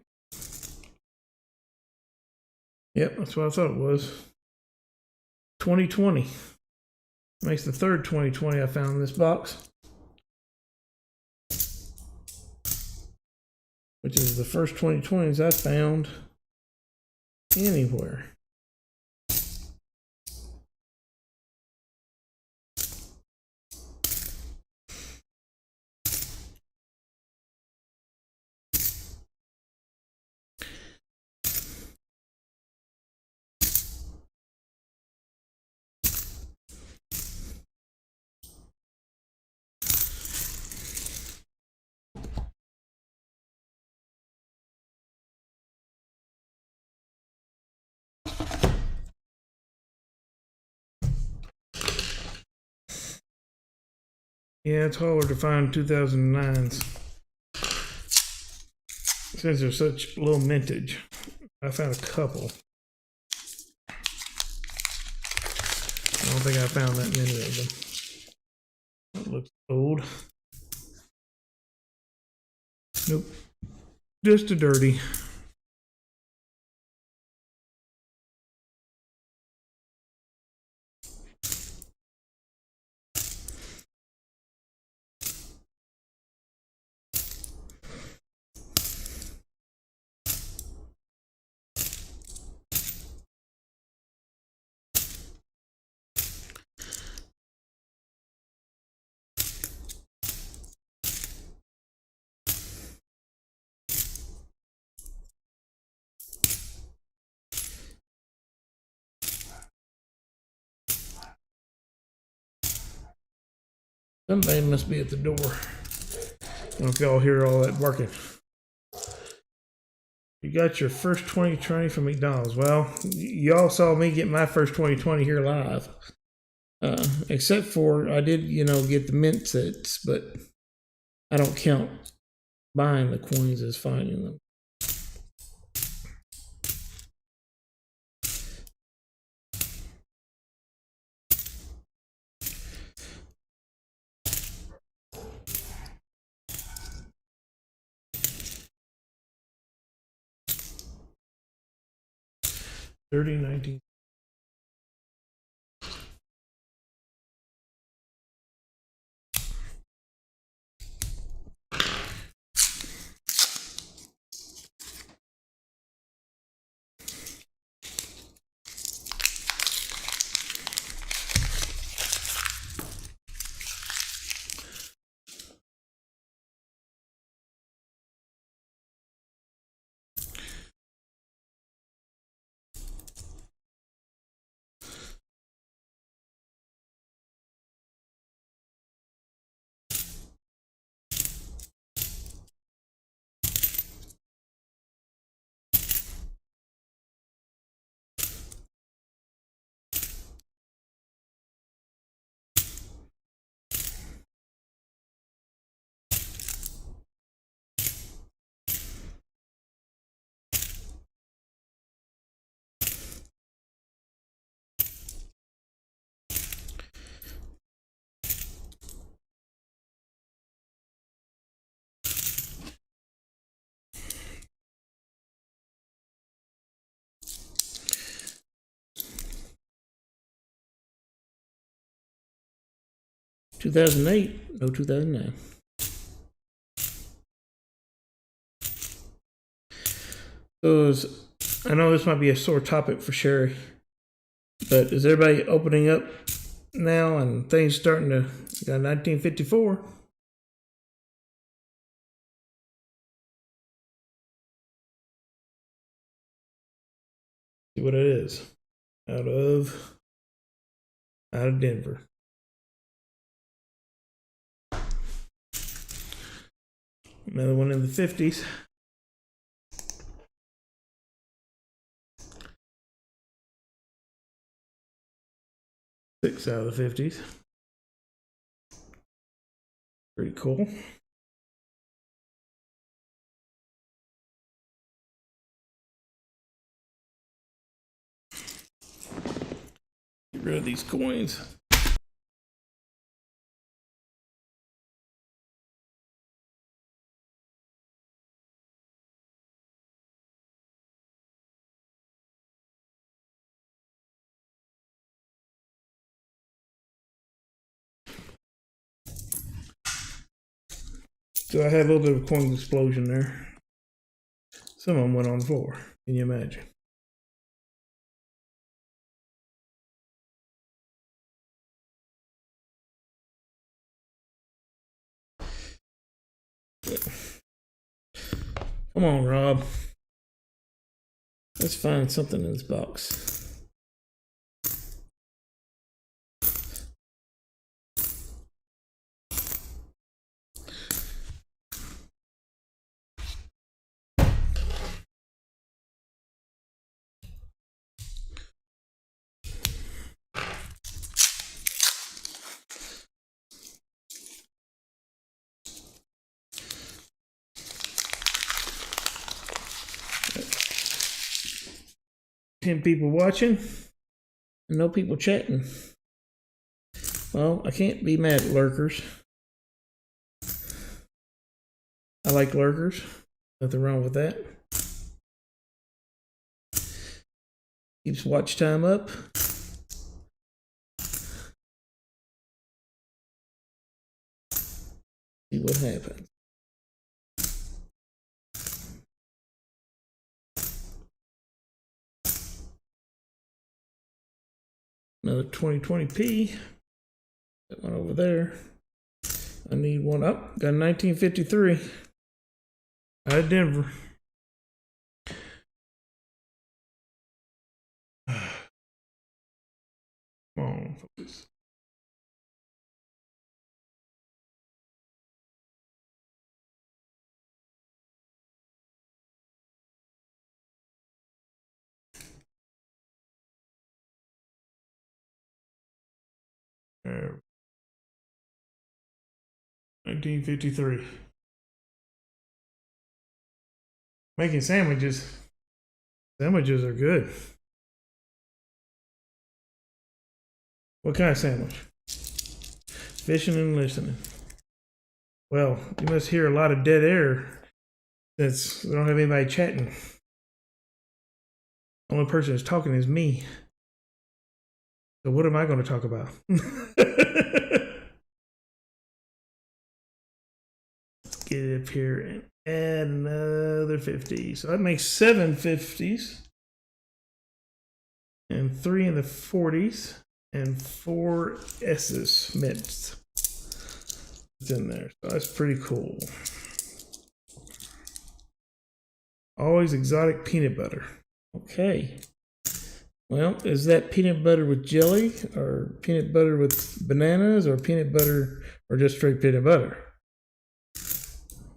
Yep, that's what I thought it was. 2020. Makes the third 2020 I found in this box. which is the first 2020s I found anywhere. Yeah, it's harder to find 2009s since they're such low mintage. I found a couple. I don't think I found that many of them. That looks old. Nope. Just a dirty. Somebody must be at the door. I don't know if y'all hear all that barking. You got your first 2020 from McDonald's. Well, y'all saw me get my first 2020 here live. Except for I did, get the mint sets, but I don't count buying the coins as finding them. $30.19. 2008, no 2009. So I know this might be a sore topic for Sherry, but is everybody opening up now and things starting to got 1954? See what it is. Out of Denver. Another one in the 50s. Six out of the 50s. Pretty cool. Get rid of these coins. So I had a little bit of coin explosion there. Some of them went on the floor. Can you imagine? Come on, Rob. Let's find something in this box. Ten people watching, and no people chatting. Well, I can't be mad at lurkers. I like lurkers. Nothing wrong with that. Keeps watch time up. See what happens. Another 2020p. That one over there. I need one up. Got a 1953. Out of Denver. Come on, focus. There. 1953. Making sandwiches. Sandwiches are good. What kind of sandwich? Fishing and listening. Well, you must hear a lot of dead air since we don't have anybody chatting. The only person that's talking is me. So what am I going to talk about? Let's get up here and add another 50. So that makes 7 50s. And 3 in the 40s. And 4 S's mixed. It's in there. So that's pretty cool. Always exotic peanut butter. Okay. Well, is that peanut butter with jelly or peanut butter with bananas or peanut butter or just straight peanut butter?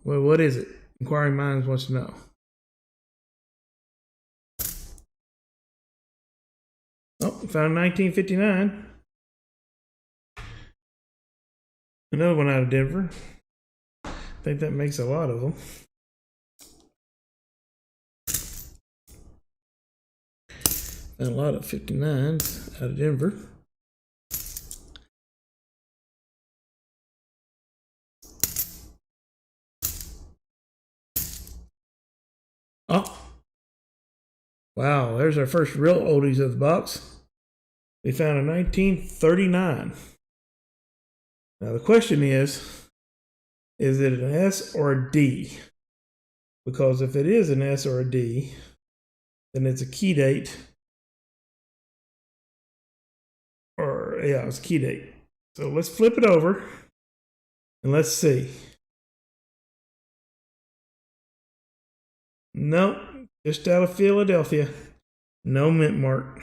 Well, what is it? Inquiring minds wants to know. Oh, found 1959. Another one out of Denver. I think that makes a lot of them. And a lot of 59s out of Denver. Oh. Wow, there's our first real oldies of the box. We found a 1939. Now the question is it an S or a D? Because if it is an S or a D, then it's a key date. Or, yeah, it's a key date. So let's flip it over and let's see. Nope, just out of Philadelphia. No mint mark.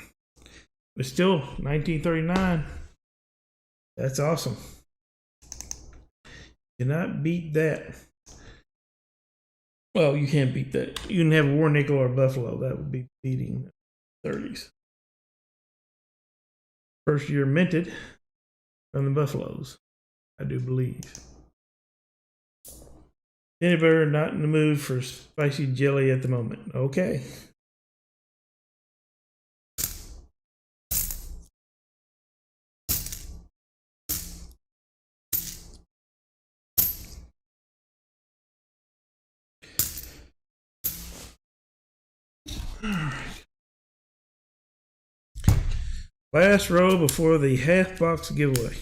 But still, 1939. That's awesome. Cannot beat that. Well, you can't beat that. You can have a war nickel or a buffalo. That would be beating 30s. First year minted from the buffaloes, I do believe. Peanut butter, not in the mood for spicy jelly at the moment. Okay. Last row before the half box giveaway,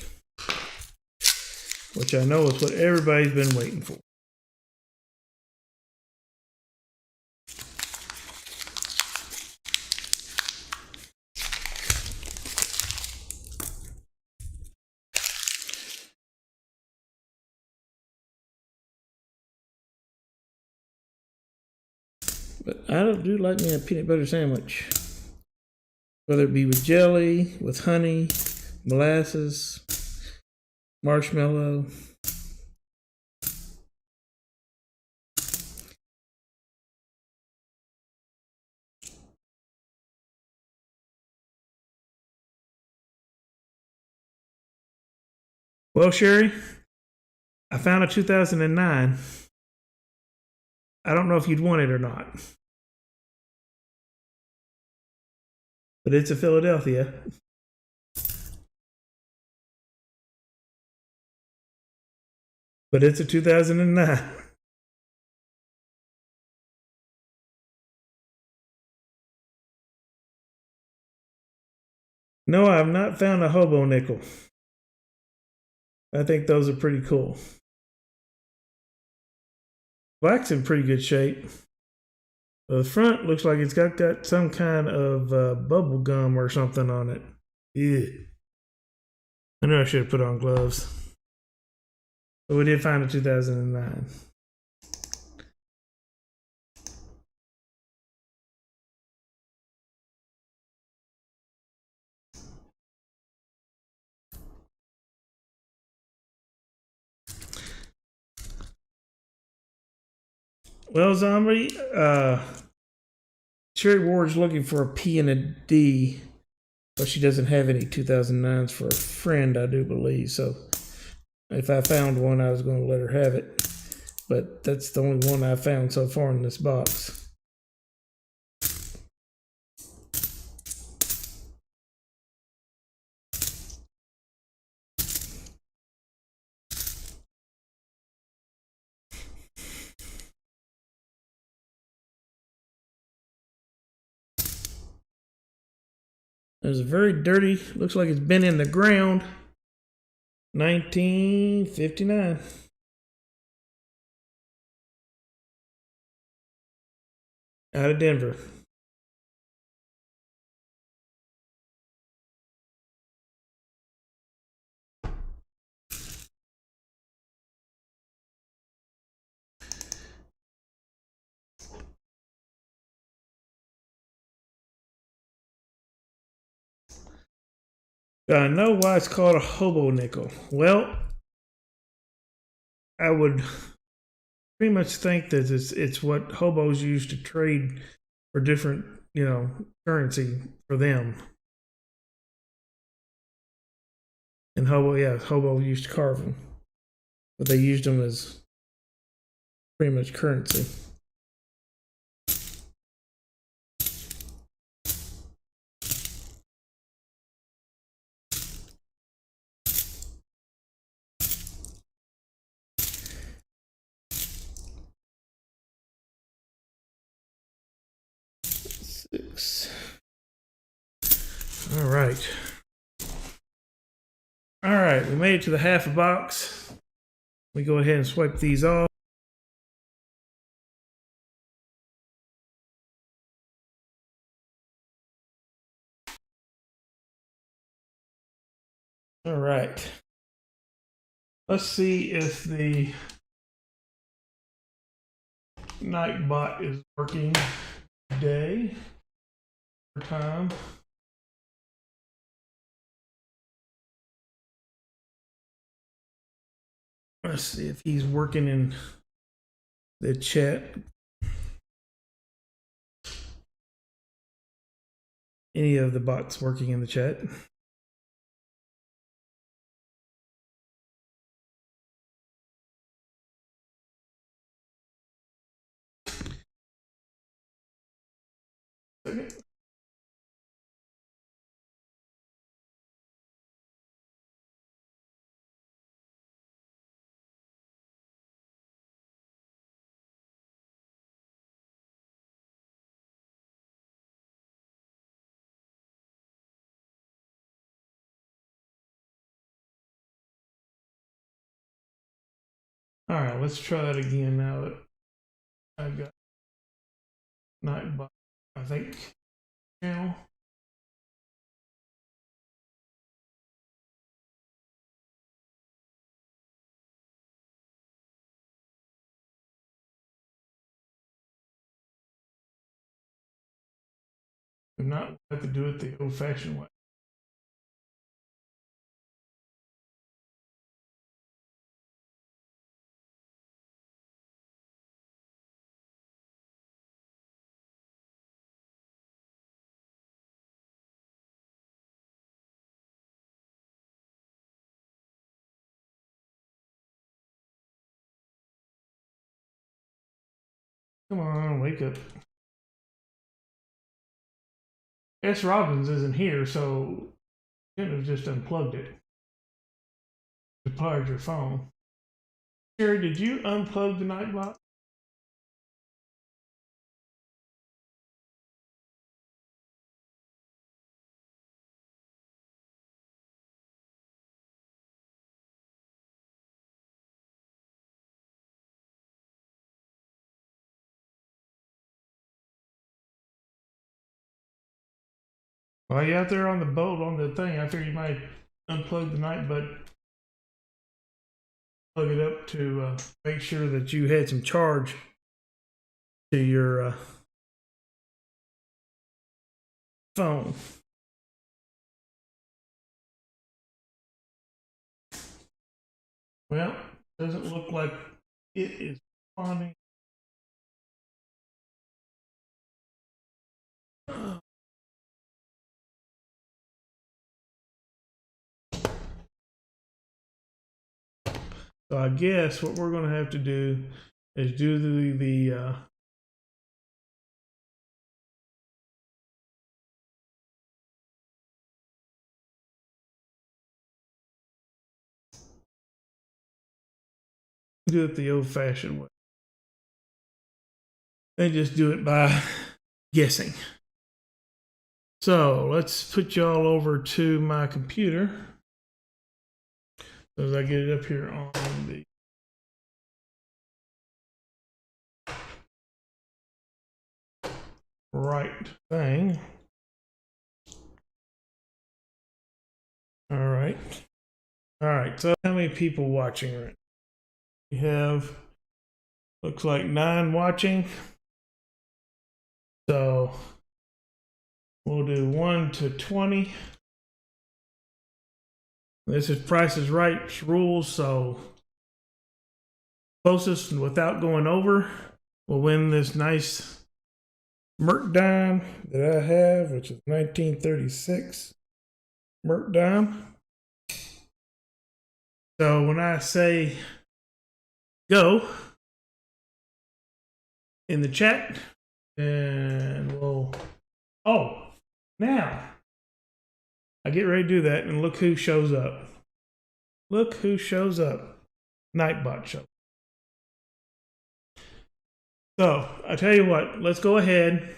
which I know is what everybody's been waiting for. But I do like me a peanut butter sandwich. Whether it be with jelly, with honey, molasses, marshmallow. Well, Sherry, I found a 2009. I don't know if you'd want it or not, but it's a Philadelphia. But it's a 2009. No, I have not found a hobo nickel. I think those are pretty cool. Black's in pretty good shape. The front looks like it's got some kind of bubble gum or something on it. Yeah. I knew I should have put on gloves. But we did find a 2009. Well, Zombie, Sherry Ward's looking for a P and a D, but she doesn't have any 2009s for a friend, I do believe. So if I found one, I was going to let her have it. But that's the only one I found so far in this box. There's a very dirty, looks like it's been in the ground. 1959. Out of Denver. I know why it's called a hobo nickel. Well, I would pretty much think that it's what hobos use to trade for different, currency for them. And hobo used to carve them, but they used them as pretty much currency. Six. All right. All right, we made it to the half a box. We go ahead and swipe these off. All right. Let's see if the Nightbot is working today or time. Let's see if he's working in the chat. Any of the bots working in the chat. Okay. All right, let's try that again now that I've got Nightbot, I think, channel. If not, we'll have to do it the old-fashioned way. Come on, wake up. S. Robbins isn't here, so you could have just unplugged it. Unplugged your phone. Sherry, did you unplug the night block? While you're out there on the boat on the thing, I figured you might unplug the night button. Plug it up to make sure that you had some charge to your phone. Well, doesn't look like it is responding. So I guess what we're going to have to do is do the do it the old-fashioned way. And just do it by guessing. So let's put y'all over to my computer. So as I get it up here on the right thing. All right. All right. So how many people watching right now? We have, looks like 9 watching. So we'll do 1 to 20. This is Price is Right rules, so closest without going over will win this nice Merc dime that I have, which is 1936 Merc dime. So when I say go in the chat, and we'll, oh, now I get ready to do that, and look who shows up. Look who shows up. Nightbot show. So I tell you what, let's go ahead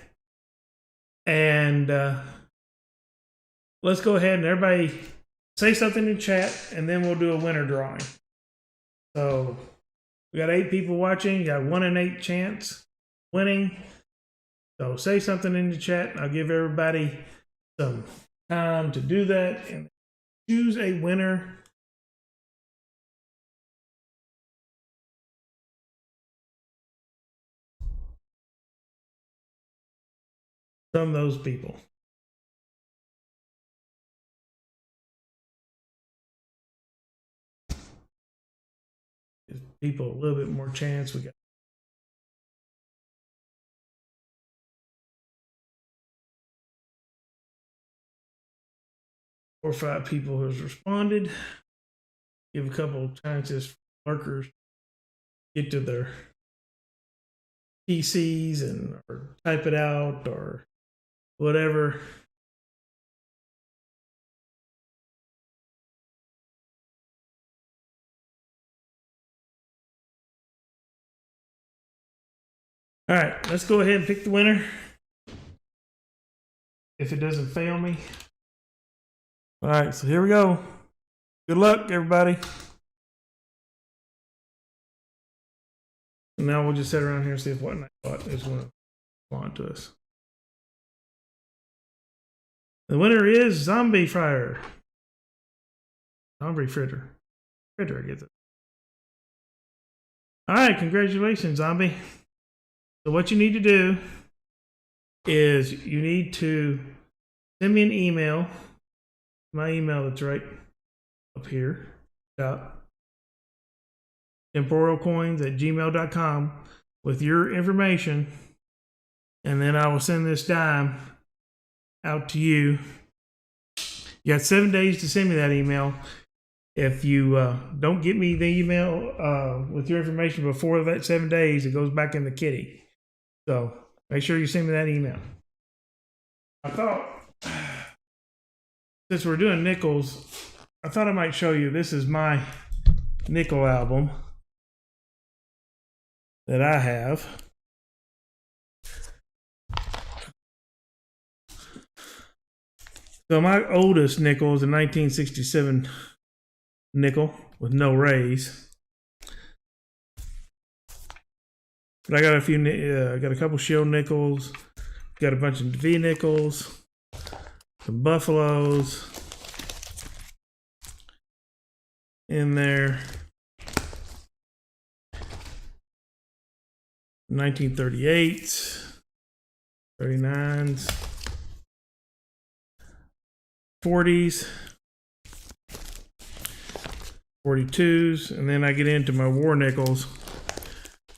and everybody say something in chat, and then we'll do a winner drawing. So we got 8 people watching. You got 1 in 8 chance winning. So say something in the chat, and I'll give everybody some time to do that and choose a winner. From those people. Give people a little bit more chance. We got 4 or 5 people who has responded. Give a couple of chances for lurkers get to their PCs and or type it out or whatever. All right, let's go ahead and pick the winner. If it doesn't fail me. All right, so here we go. Good luck, everybody. And now we'll just sit around here and see if what Nightbot is going to respond to us. The winner is Zombie Fryer. Zombie Fritter. Fritter gets it. All right, congratulations, Zombie. So what you need to do is you need to send me an email. My email that's right up here, top, TemporalCoins@gmail.com with your information, and then I will send this dime out to you. You got 7 days to send me that email. If you don't get me the email with your information before that 7 days, it goes back in the kitty. So make sure you send me that email. I thought, since we're doing nickels, I thought I might show you. This is my nickel album that I have. So my oldest nickel is a 1967 nickel with no raise. But I got I got a couple shell nickels, got a bunch of V nickels, some buffaloes in there. 1938s, 39s, 40s, 42s, and then I get into my war nickels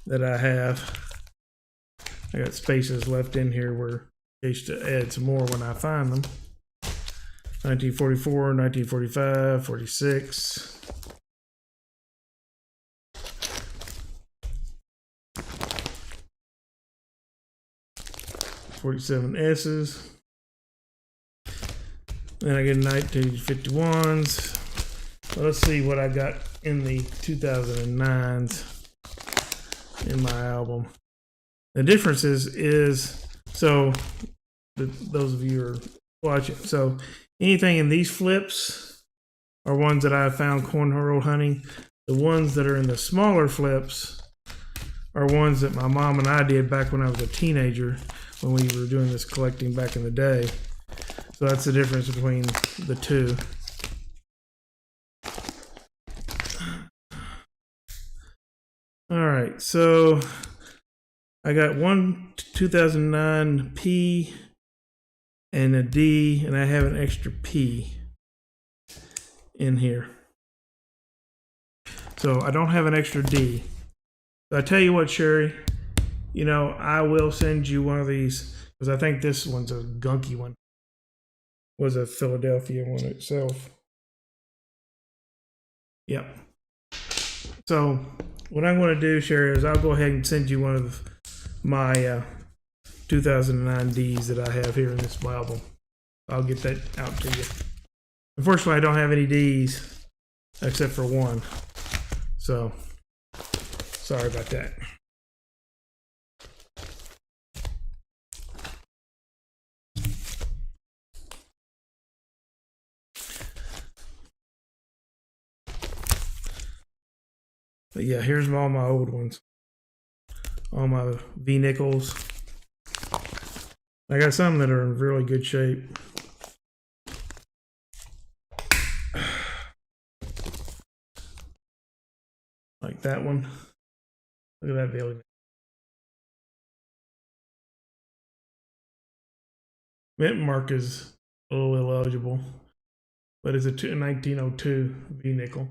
that I have. I got spaces left in here where I used to add some more when I find them. 1944, 1945, 46. $47s. Then I get 1951s. Well, let's see what I got in the 2009s in my album. The difference is so those of you who are watching, so anything in these flips are ones that I found cornhole hunting. The ones that are in the smaller flips are ones that my mom and I did back when I was a teenager, when we were doing this collecting back in the day. So that's the difference between the two. All right, so I got one 2009 P and a D, and I have an extra P in here. So I don't have an extra D. So I tell you what, Sherry, you know, I will send you one of these, because I think this one's a gunky one. Was a Philadelphia one itself. Yep. So what I'm going to do, Sherry, is I'll go ahead and send you one of my 2009 Ds that I have here in this album. I'll get that out to you. Unfortunately, I don't have any Ds except for one. So sorry about that. But yeah, here's all my old ones. All my V nickels. I got some that are in really good shape. Like that one. Look at that value. Mint mark is a little illegible, but it's a 1902 V nickel.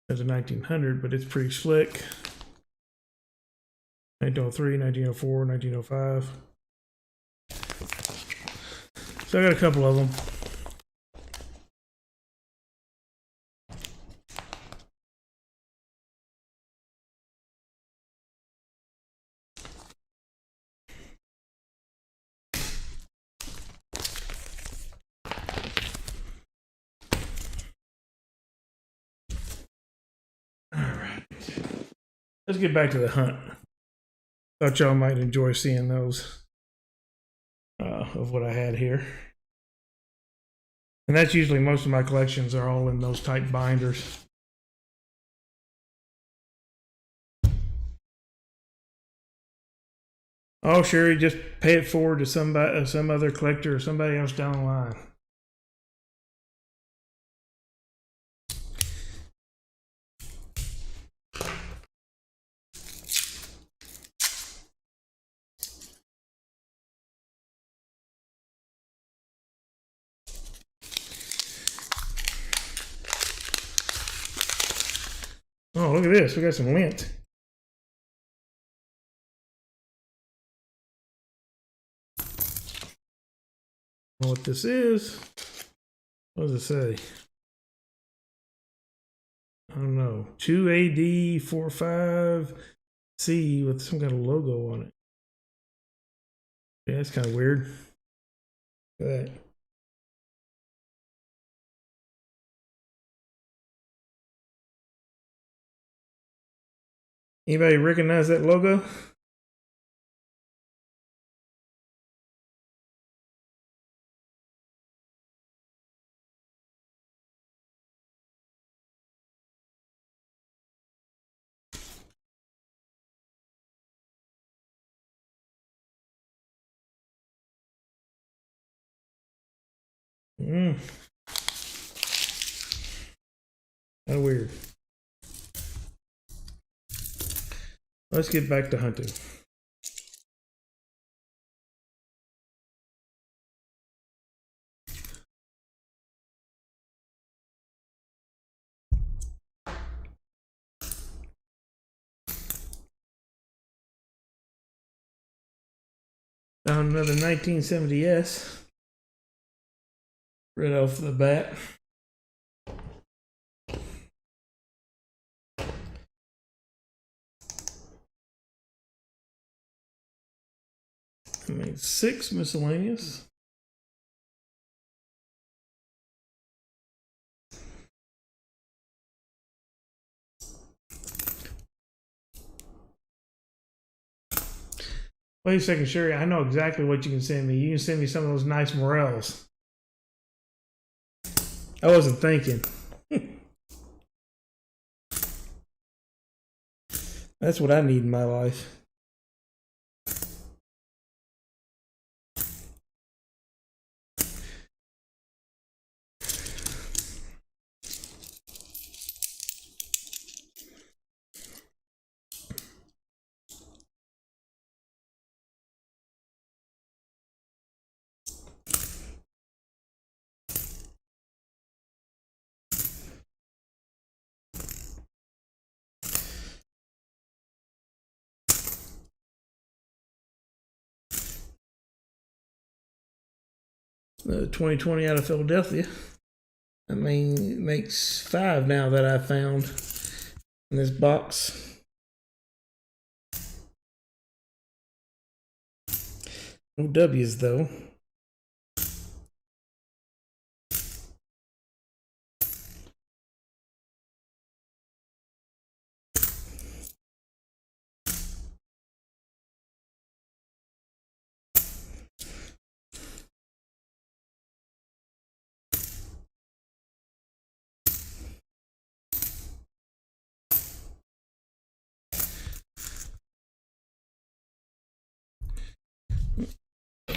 It's a 1900, but it's pretty slick. 1903, 1904, 1905. So I got a couple of them. All right. Let's get back to the hunt. Thought y'all might enjoy seeing those of what I had here. And that's usually most of my collections are all in those type binders. Oh, Sherry, just pay it forward to somebody, some other collector or somebody else down the line. Oh, look at this. We got some lint. Know what this is? What does it say? I don't know. 2AD45C with some kind of logo on it. Yeah, that's kind of weird. Look at that. Anybody recognize that logo? Kind of weird. Let's get back to hunting. Found another 1970S. Right off the bat. I made 6 miscellaneous. Wait a second, Sherry. I know exactly what you can send me. You can send me some of those nice morels. I wasn't thinking. That's what I need in my life. The 2020 out of Philadelphia. I mean, it makes 5 now that I found in this box. No W's though.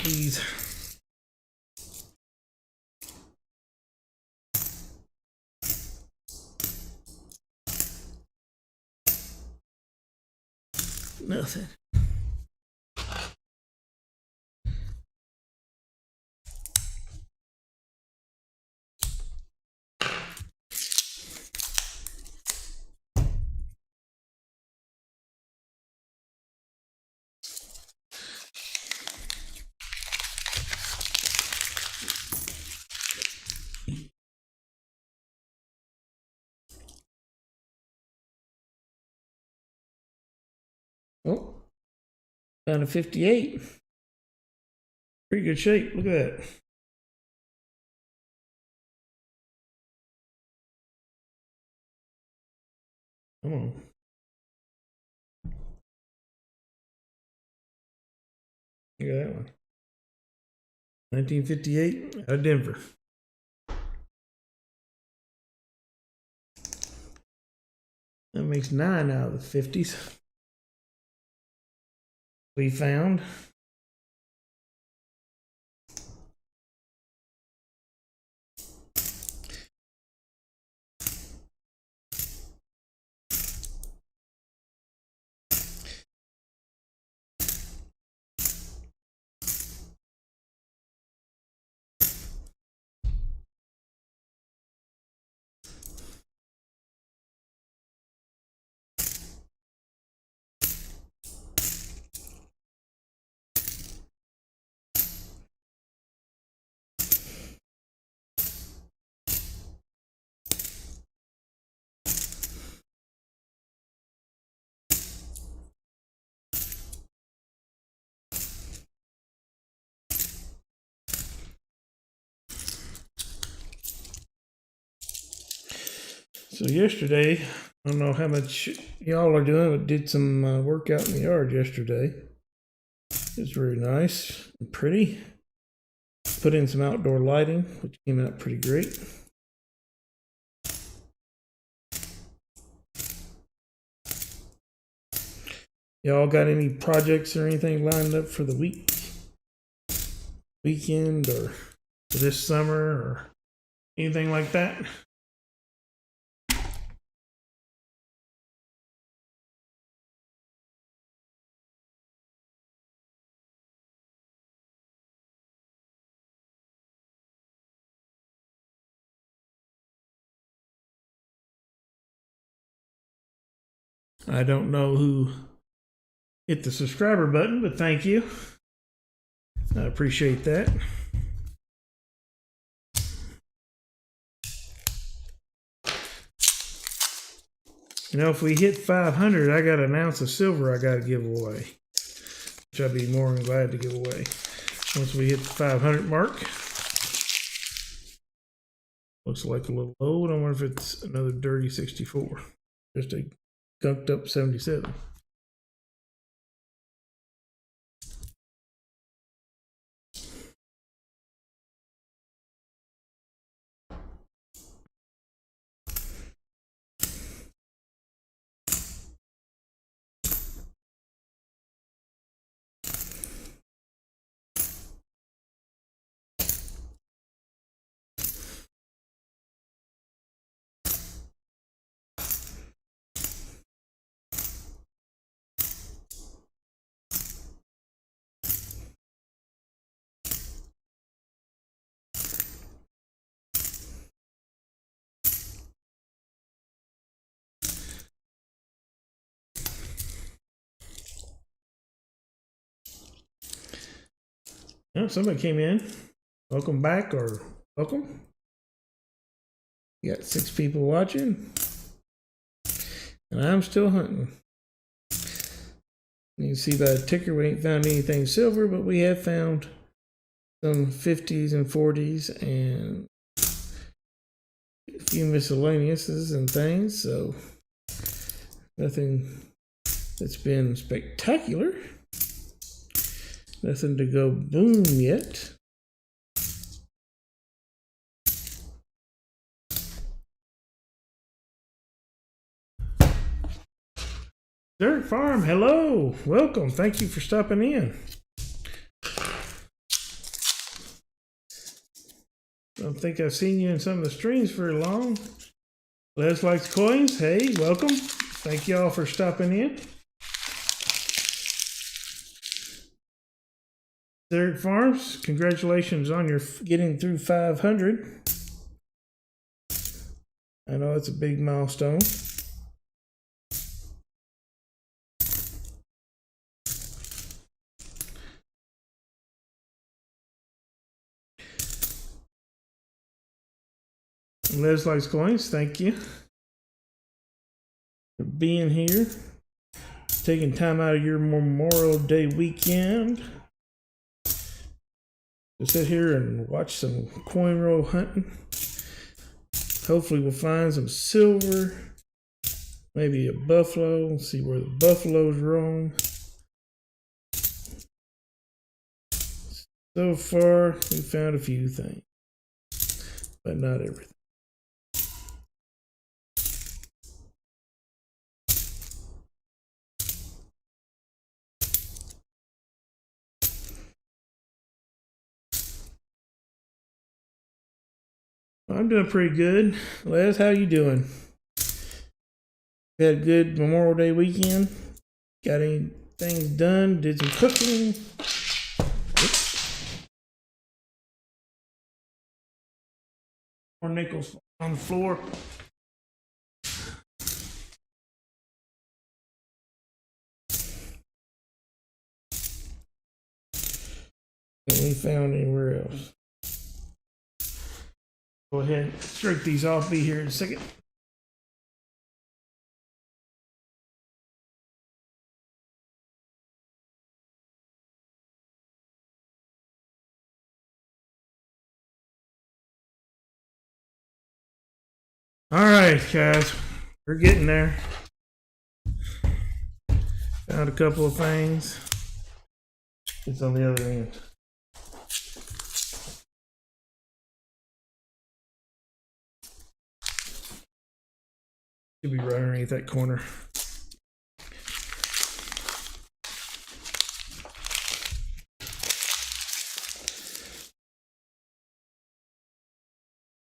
These. Nothing. Oh, found a 58. Pretty good shape. Look at that. Come on. Look at that one. 1958 out of Denver. That makes 9 out of the 50s. We found. So yesterday, I don't know how much y'all are doing, but did some work out in the yard yesterday. It's very nice and pretty. Put in some outdoor lighting, which came out pretty great. Y'all got any projects or anything lined up for the weekend, or for this summer, or anything like that? I don't know who hit the subscriber button, but thank you. I appreciate that. You know, if we hit 500, I got an ounce of silver I got to give away, which I'd be more than glad to give away. Once we hit the 500 mark. Looks like a little low. I wonder if it's another dirty 64. Just a gunked up 77. Oh, somebody came in. Welcome back, or welcome. You got 6 people watching, and I'm still hunting. You can see by the ticker we ain't found anything silver, but we have found some 50s and 40s and a few miscellaneouses and things, so nothing that's been spectacular. Nothing to go boom yet. Dirt Farm, hello, welcome. Thank you for stopping in. Don't think I've seen you in some of the streams very long. Les Likes Coins, hey, welcome. Thank y'all for stopping in. Dirt Farms, congratulations on your getting through 500. I know it's a big milestone. Les Likes Coins, thank you for being here, taking time out of your Memorial Day weekend to sit here and watch some coin roll hunting. Hopefully we'll find some silver, maybe a buffalo. See where the buffaloes roam. So far, we found a few things, but not everything. I'm doing pretty good. Les, how you doing? We had a good Memorial Day weekend. Got any things done? Did some cooking? Oops. More nickels on the floor. And we found anywhere else. Go ahead and strike these off. Be here in a second. All right, guys, we're getting there. Found a couple of things. It's on the other end. Should be right underneath that corner.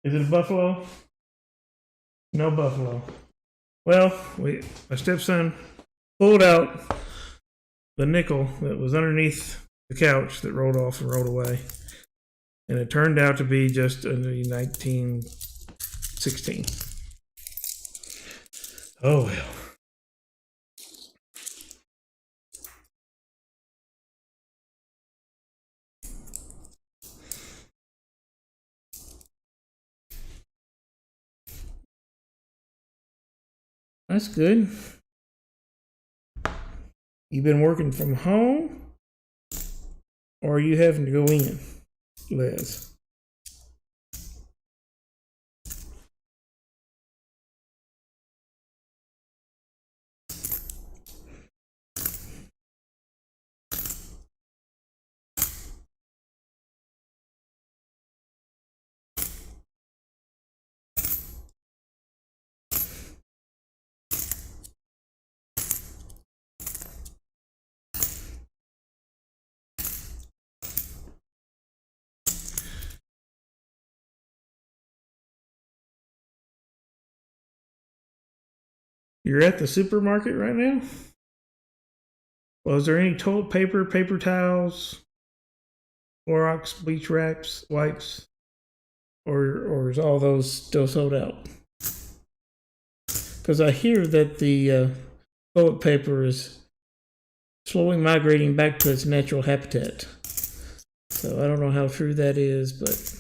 Is it a buffalo? No buffalo. Well, my stepson pulled out the nickel that was underneath the couch that rolled off and rolled away. And it turned out to be just a 1916. Oh well. That's good. You been working from home? Or are you having to go in, Les? You're at the supermarket right now? Well, is there any toilet paper, paper towels, Clorox, bleach wipes, or is all those still sold out? Because I hear that the toilet paper is slowly migrating back to its natural habitat. So I don't know how true that is, but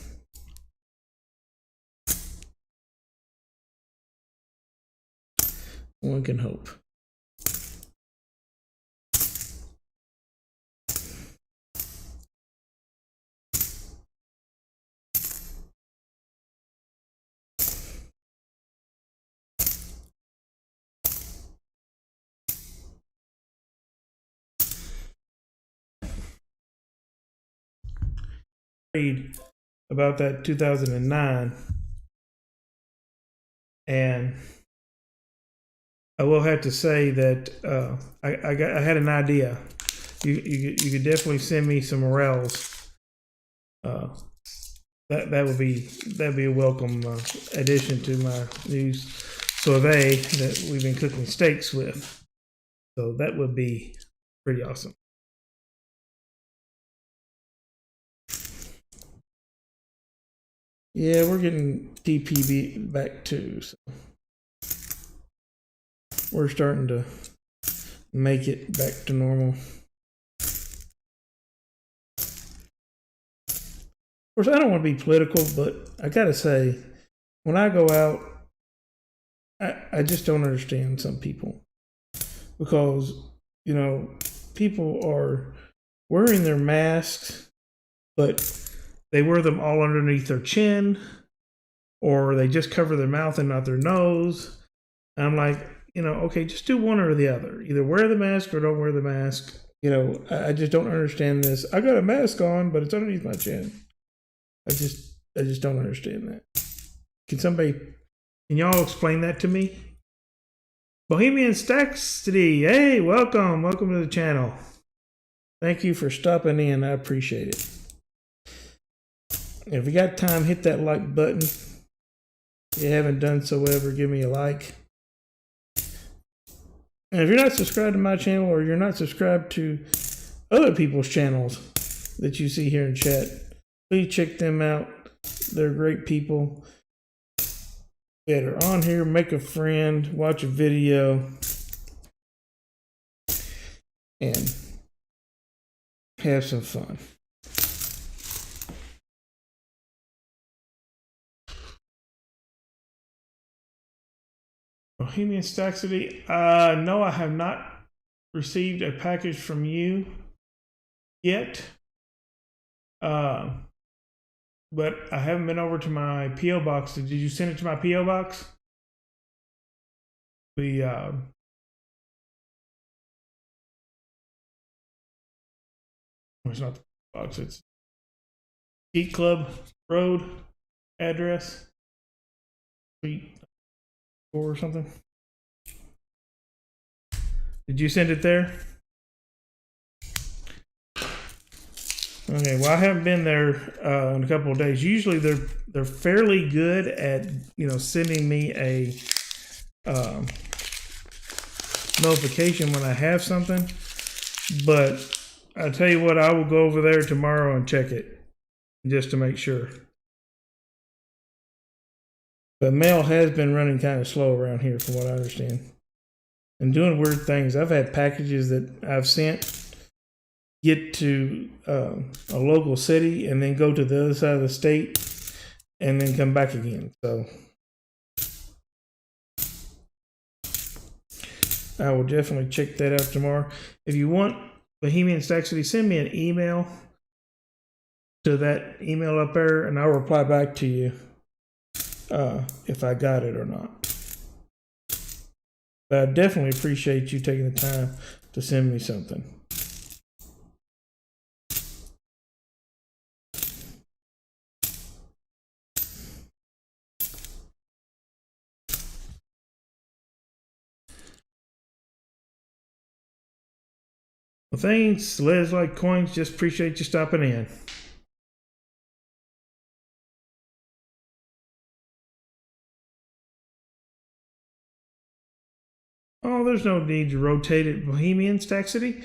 one can hope. Read about that 2009, and I will have to say that I had an idea. You could definitely send me some morels. That'd be a welcome addition to my new soiree that we've been cooking steaks with. So that would be pretty awesome. Yeah, we're getting TPB back too, so we're starting to make it back to normal. Of course, I don't want to be political, but I gotta say, when I go out, I just don't understand some people, because people are wearing their masks, but they wear them all underneath their chin, or they just cover their mouth and not their nose. And I'm like, okay, just do one or the other. Either wear the mask or don't wear the mask. I just don't understand this. I got a mask on, but it's underneath my chin. I just don't understand that. Can y'all explain that to me? Bohemian Stacks today. Hey, welcome to the channel. Thank you for stopping in. I appreciate it. If you got time, hit that like button. If you haven't done so ever, give me a like. And if you're not subscribed to my channel, or you're not subscribed to other people's channels that you see here in chat, please check them out. They're great people that are on here. Make a friend, watch a video, and have some fun. Bohemian Staxity. No, I have not received a package from you yet. But I haven't been over to my P.O. box. Did you send it to my P.O. box? the it's not the box, it's Skeet Club Road address, Street 4 or something. Did you send it there? Okay, well, I haven't been there in a couple of days. Usually they're fairly good at sending me a notification when I have something. But I tell you what, I will go over there tomorrow and check it just to make sure. But mail has been running kind of slow around here, from what I understand, and doing weird things. I've had packages that I've sent get to a local city and then go to the other side of the state and then come back again. So I will definitely check that out tomorrow. If you want Bohemian Stack City, send me an email to that email up there and I'll reply back to you if I got it or not. But I definitely appreciate you taking the time to send me something. Well, thanks, Les Like Coins. Just appreciate you stopping in. Oh, there's no need to rotate it, Bohemian Stack City.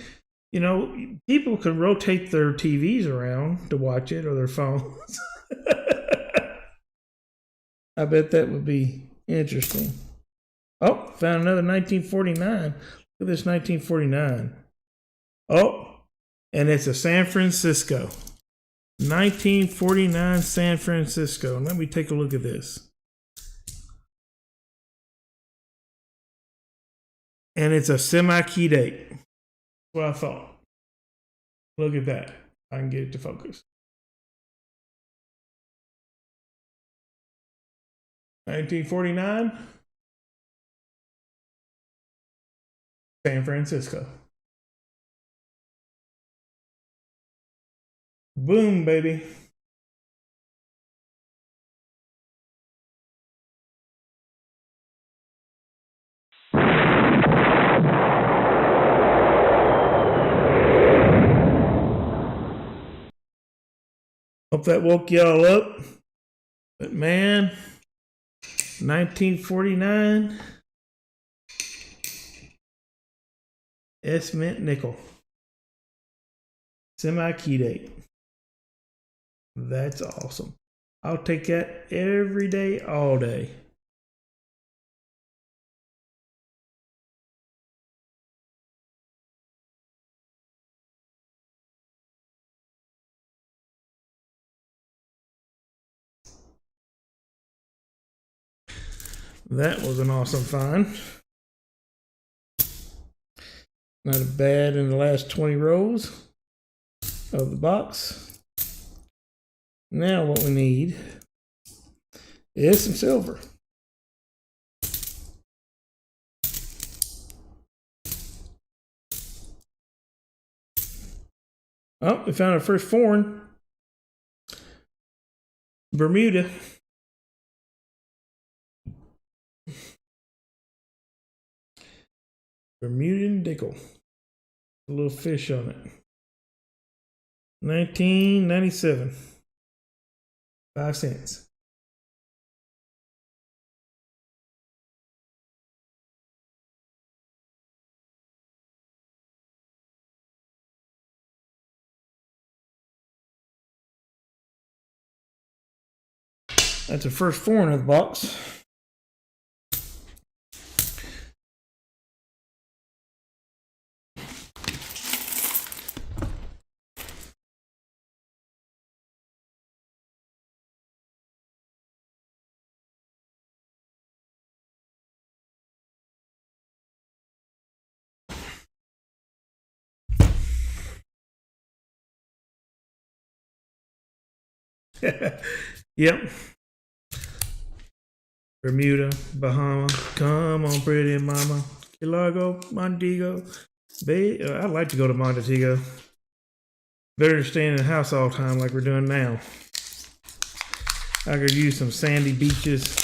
People can rotate their TVs around to watch it or their phones. I bet that would be interesting. Oh, found another 1949. Look at this 1949. Oh, and it's a San Francisco. 1949 San Francisco. Let me take a look at this. And it's a semi-key date. That's what I thought. Look at that. I can get it to focus. 1949 San Francisco. Boom, baby. Hope that woke y'all up. But man, 1949 S Mint nickel. Semi-key date. That's awesome. I'll take that every day, all day. That was an awesome find. Not bad in the last 20 rows of the box. Now what we need is some silver. Oh, we found our first foreign. Bermuda. Bermudan nickel. A little fish on it. 1997. 5 cents. That's the first foreign of the box. Yep. Bermuda, Bahama. Come on, pretty mama. Key Largo, Montego. I'd like to go to Montego. Better than staying in the house all the time like we're doing now. I could use some sandy beaches,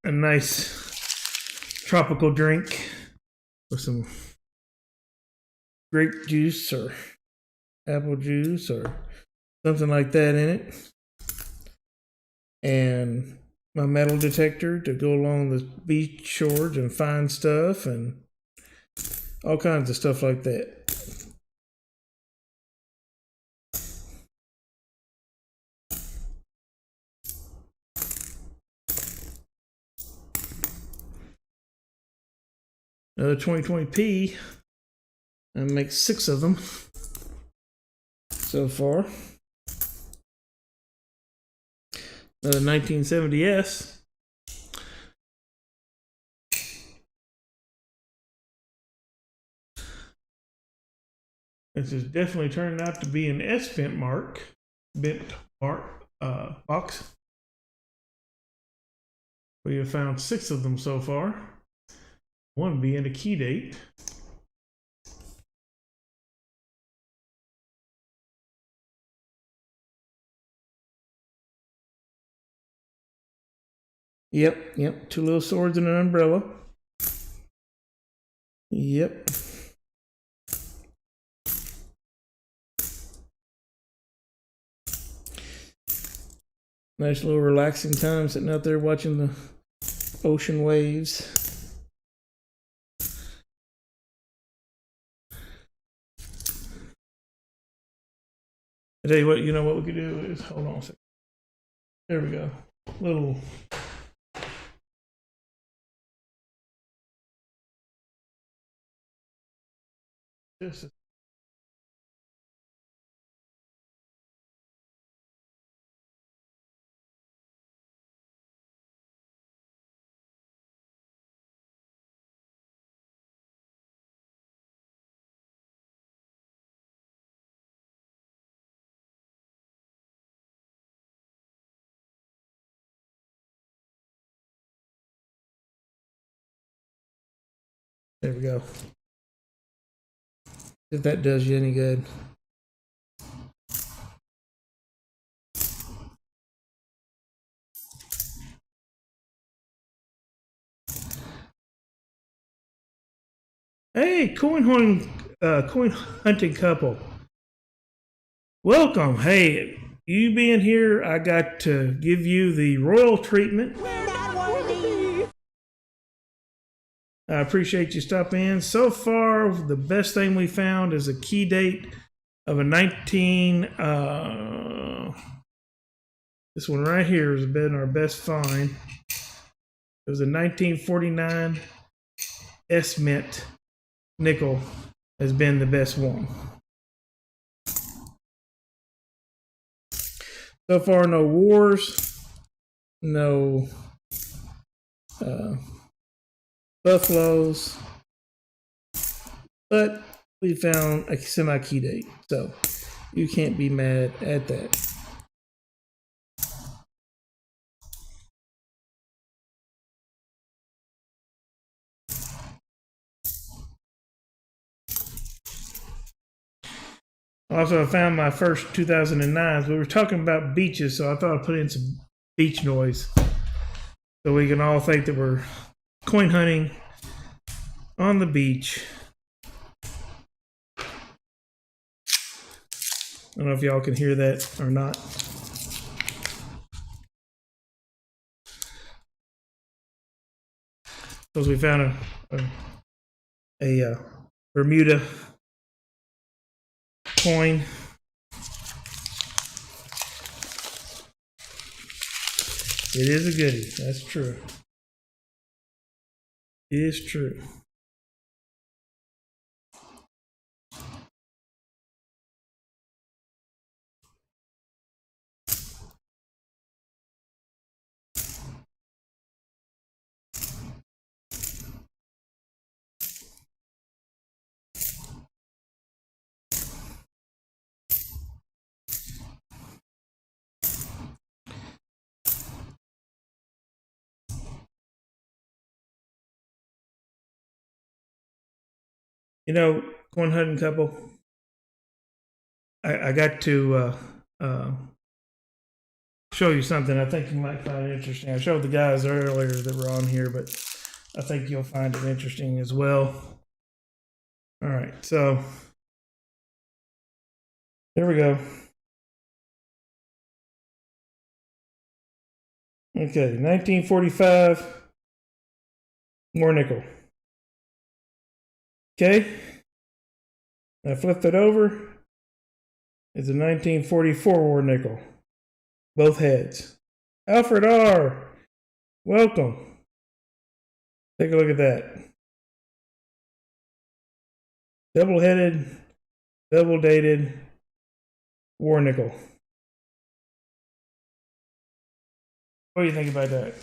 a nice tropical drink with some grape juice or apple juice or something like that in it, and my metal detector to go along the beach shores and find stuff and all kinds of stuff like that. Another 2020p, and make 6 of them so far. Another 1970S. This is definitely turning out to be an S bent box. We have found 6 of them so far. One being a key date. Yep. 2 little swords and an umbrella. Yep. Nice little relaxing time sitting out there watching the ocean waves. I tell you what, what we could do is, hold on a second. There we go. Little this is there we go. If that does you any good. Hey, coin hunting couple. Welcome. Hey, you being here, I got to give you the royal treatment. Where I want to be. I appreciate you stopping in. So far, the best thing we found is a key date of a this one right here has been our best find. It was a 1949 S Mint nickel has been the best one. So far, no wars, no buffaloes, but we found a semi-key date, so you can't be mad at that. Also, I found my first 2009s. We were talking about beaches, so I thought I'd put in some beach noise so we can all think that we're coin hunting on the beach. I don't know if y'all can hear that or not. Because we found a Bermuda coin. It is a goodie. That's true. It is true. You know, Coin Hunting Couple, I got to show you something I think you might find interesting. I showed the guys earlier that were on here, but I think you'll find it interesting as well. All right, so there we go. Okay, 1945, more nickel. Okay, I flipped it over. It's a 1944 war nickel. Both heads. Alfred R., welcome. Take a look at that. Double-headed, double-dated war nickel. What do you think about that?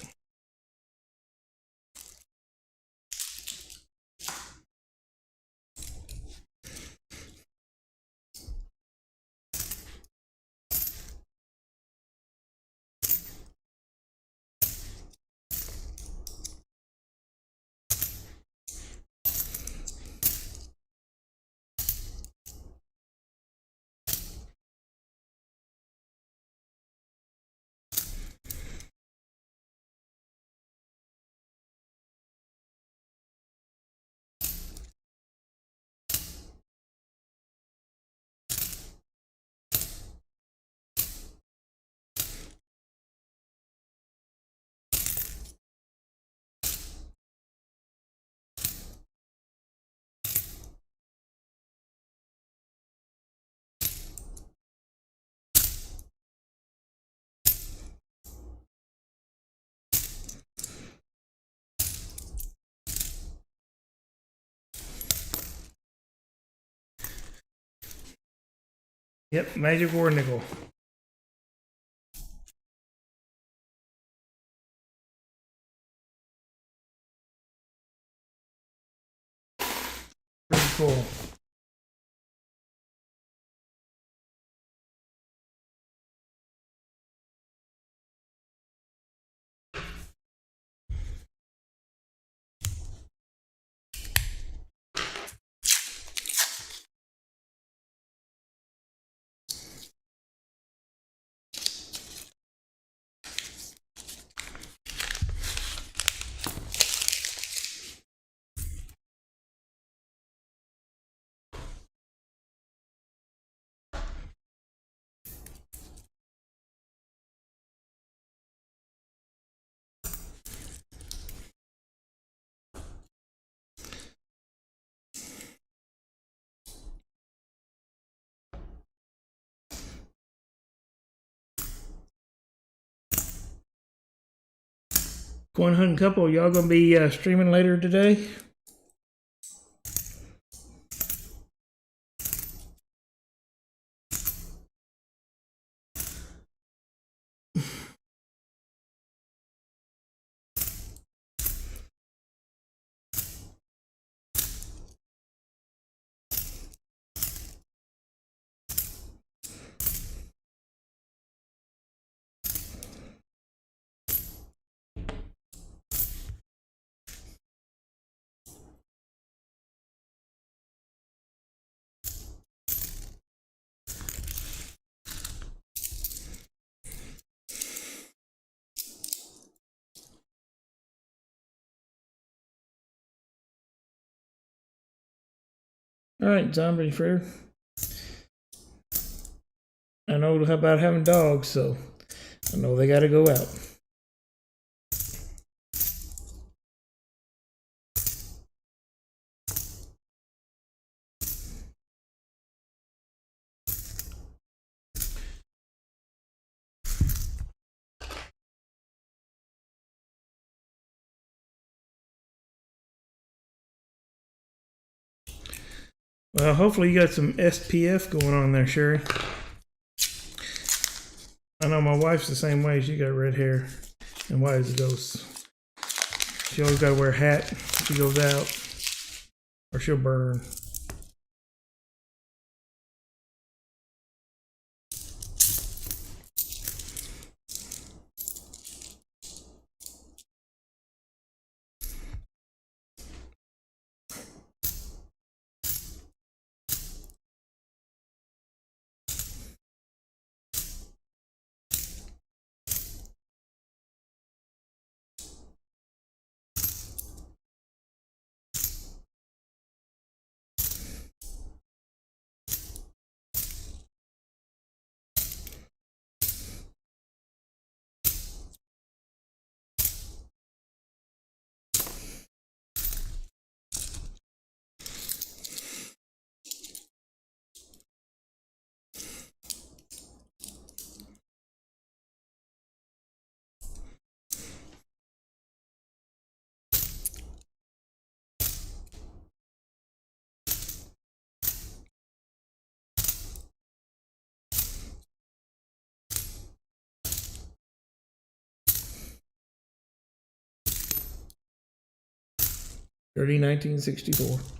Yep, magic war nickel. Pretty cool. Coin Hunting Couple, y'all gonna be streaming later today? All right, Zombie Fair. I know about having dogs, so I know they gotta go out. Well, hopefully you got some SPF going on there, Sherry. I know my wife's the same way. She got red hair and white as a ghost. She always got to wear a hat if she goes out, or she'll burn. 1964.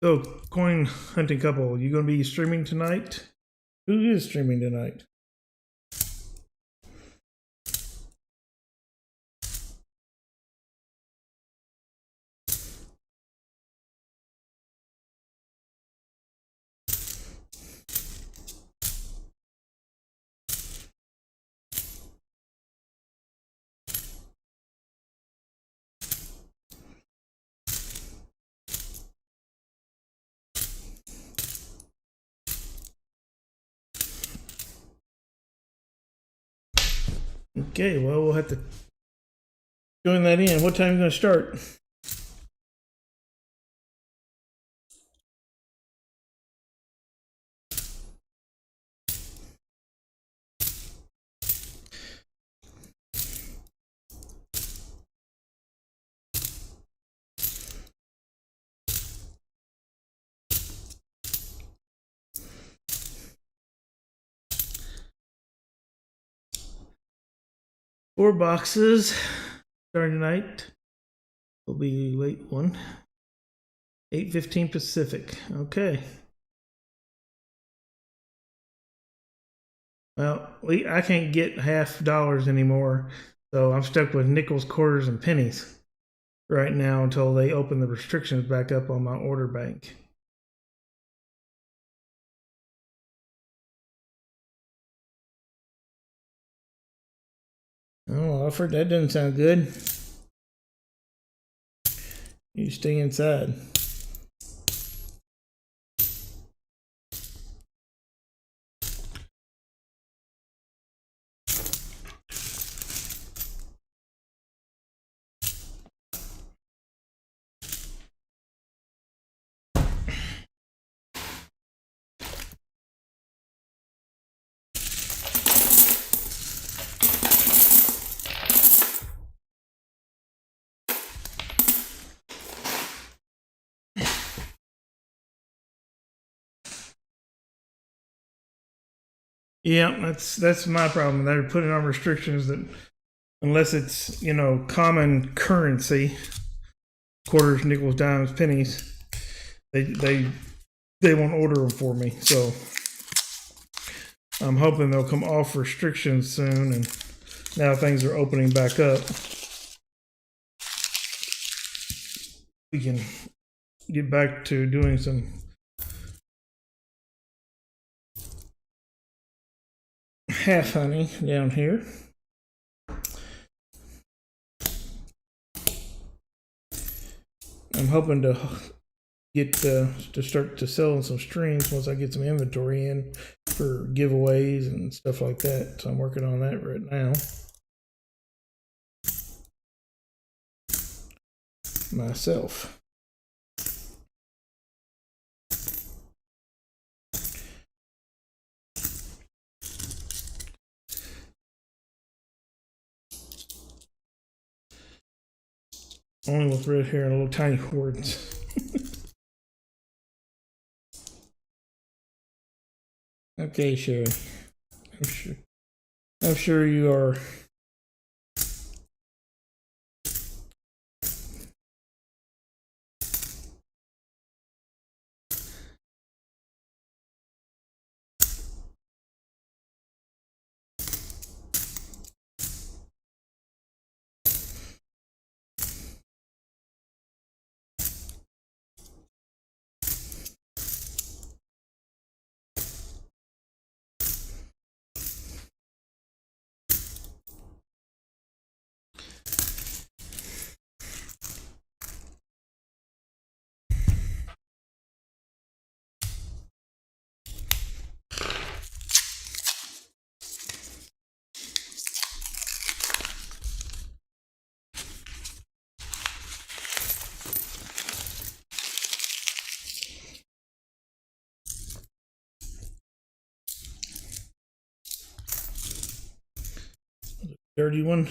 So, coin hunting couple, you going to be streaming tonight? Who is streaming tonight? Okay, well, we'll have to Join that in. What time are you going to start? four boxes starting tonight. Will be late one. 8:15 Pacific. Okay. Well, I can't get $half anymore, so I'm stuck with nickels, quarters, and pennies right now until they open the restrictions back up on my order bank. Oh, Alfred, that doesn't sound good. You stay inside. Yeah, that's my problem. They're putting on restrictions that unless it's common currency, quarters, nickels, dimes, pennies, they won't order them for me. So I'm hoping they'll come off restrictions soon, and now things are opening back up. We can get back to doing some Half honey down here. I'm hoping to get to start to selling some streams once I get some inventory in for giveaways and stuff like that. So I'm working on that right now. Myself. only with red hair and little tiny horns. Okay, Sherry. I'm sure you are 31.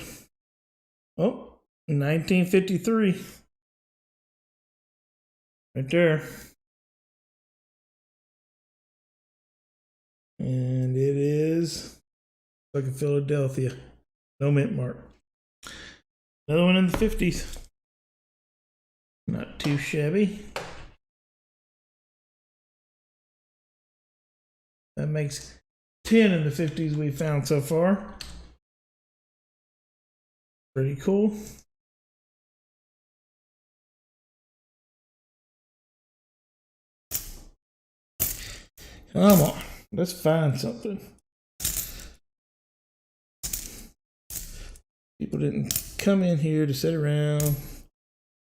Oh, 1953. Right there. And it is like a Philadelphia. No mint mark. Another one in the 50s. Not too shabby. That makes 10 in the 50s we found so far. Pretty cool. Come on, let's find something. People didn't come in here to sit around,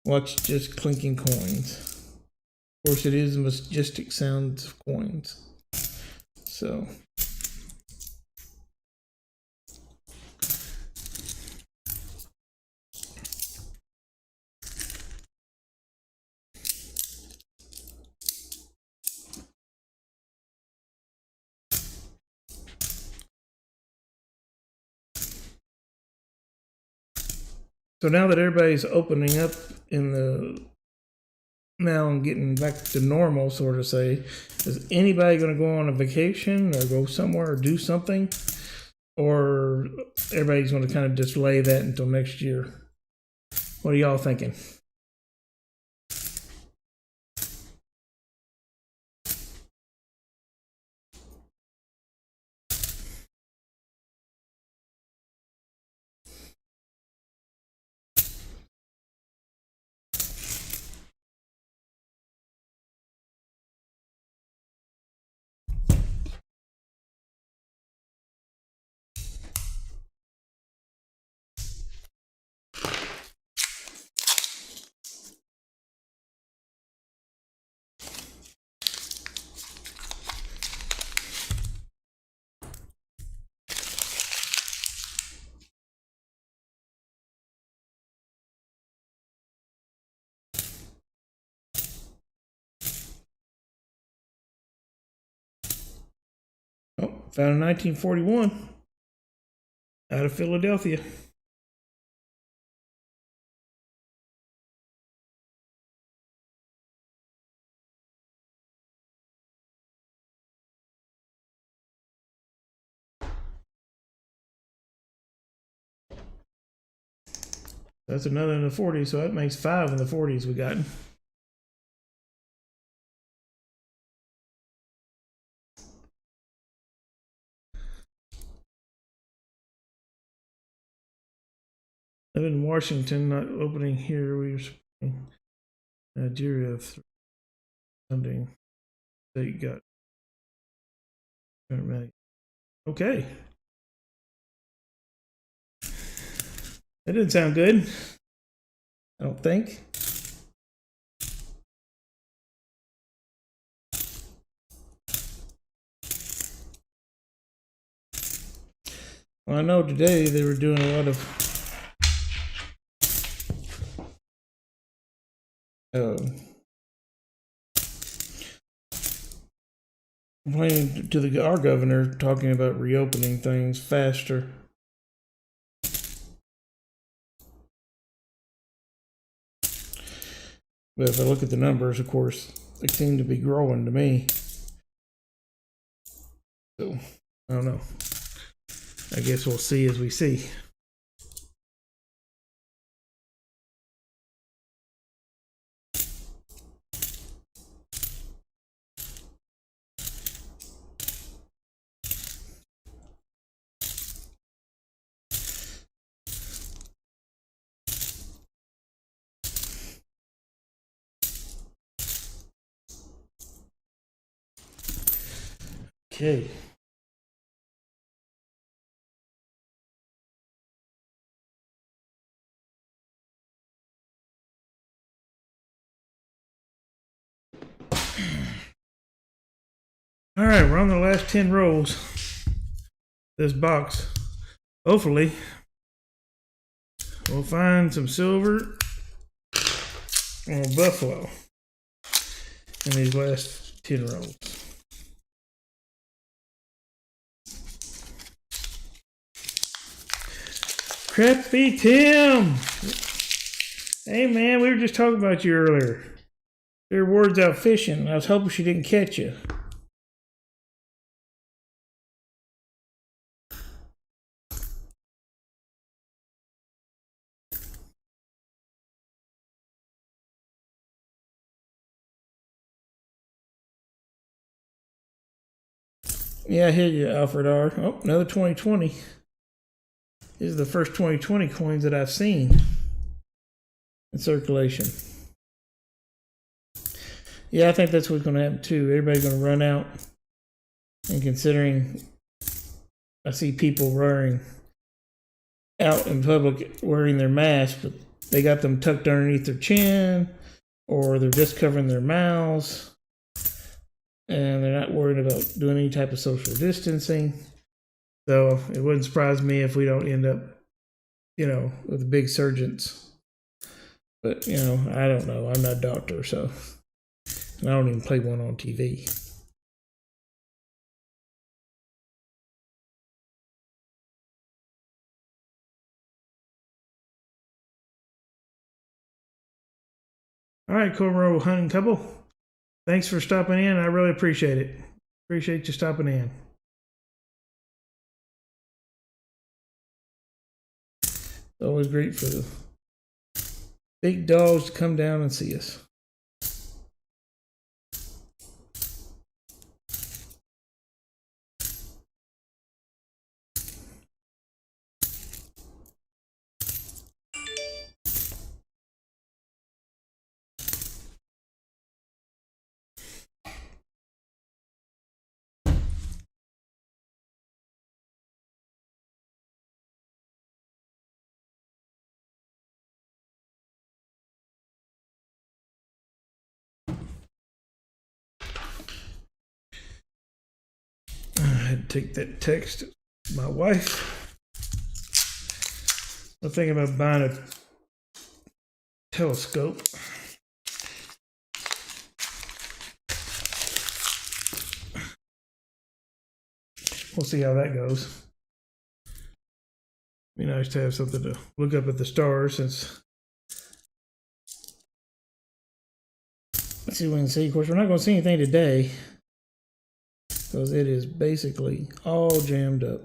watch just clinking coins. Of course, it is the majestic sounds of coins. So. So now that everybody's opening up in the now and getting back to normal, sort of say, is anybody going to go on a vacation or go somewhere or do something? Or everybody's going to kind of delay that until next year? What are y'all thinking? Oh, found a 1941 out of Philadelphia. That's another in the 40s, so that makes 5 in the 40s we got. I live in Washington, not opening here. We were Nigeria something they got. Okay. That didn't sound good. I don't think. Well, I know today they were doing a lot of complaining to our governor, talking about reopening things faster. But if I look at the numbers, of course, they seem to be growing to me. So, I don't know. I guess we'll see as we see. Okay. All right, we're on the last 10 rolls. This box. Hopefully, we'll find some silver or buffalo in these last 10 rolls. Crepey Tim. Hey man, we were just talking about you earlier. Your words out fishing. I was hoping she didn't catch you. Yeah, I hear you, Alfred R. Oh, another 2020. This is the first 2020 coins that I've seen in circulation. Yeah, I think that's what's going to happen too. Everybody's going to run out. And considering I see people running out in public wearing their masks, but they got them tucked underneath their chin, or they're just covering their mouths, and they're not worried about doing any type of social distancing. So it wouldn't surprise me if we don't end up, with a big surgence. But, I don't know. I'm not a doctor, so I don't even play one on TV. All right, Cornrow Hunting Couple. Thanks for stopping in. I really appreciate it. Appreciate you stopping in. It's always great for the big dogs to come down and see us. I had to take that text to my wife. I'm thinking about buying a telescope. We'll see how that goes. Be nice to have something to look up at the stars since. Let's see what we can see. Of course, we're not going to see anything today because it is basically all jammed up.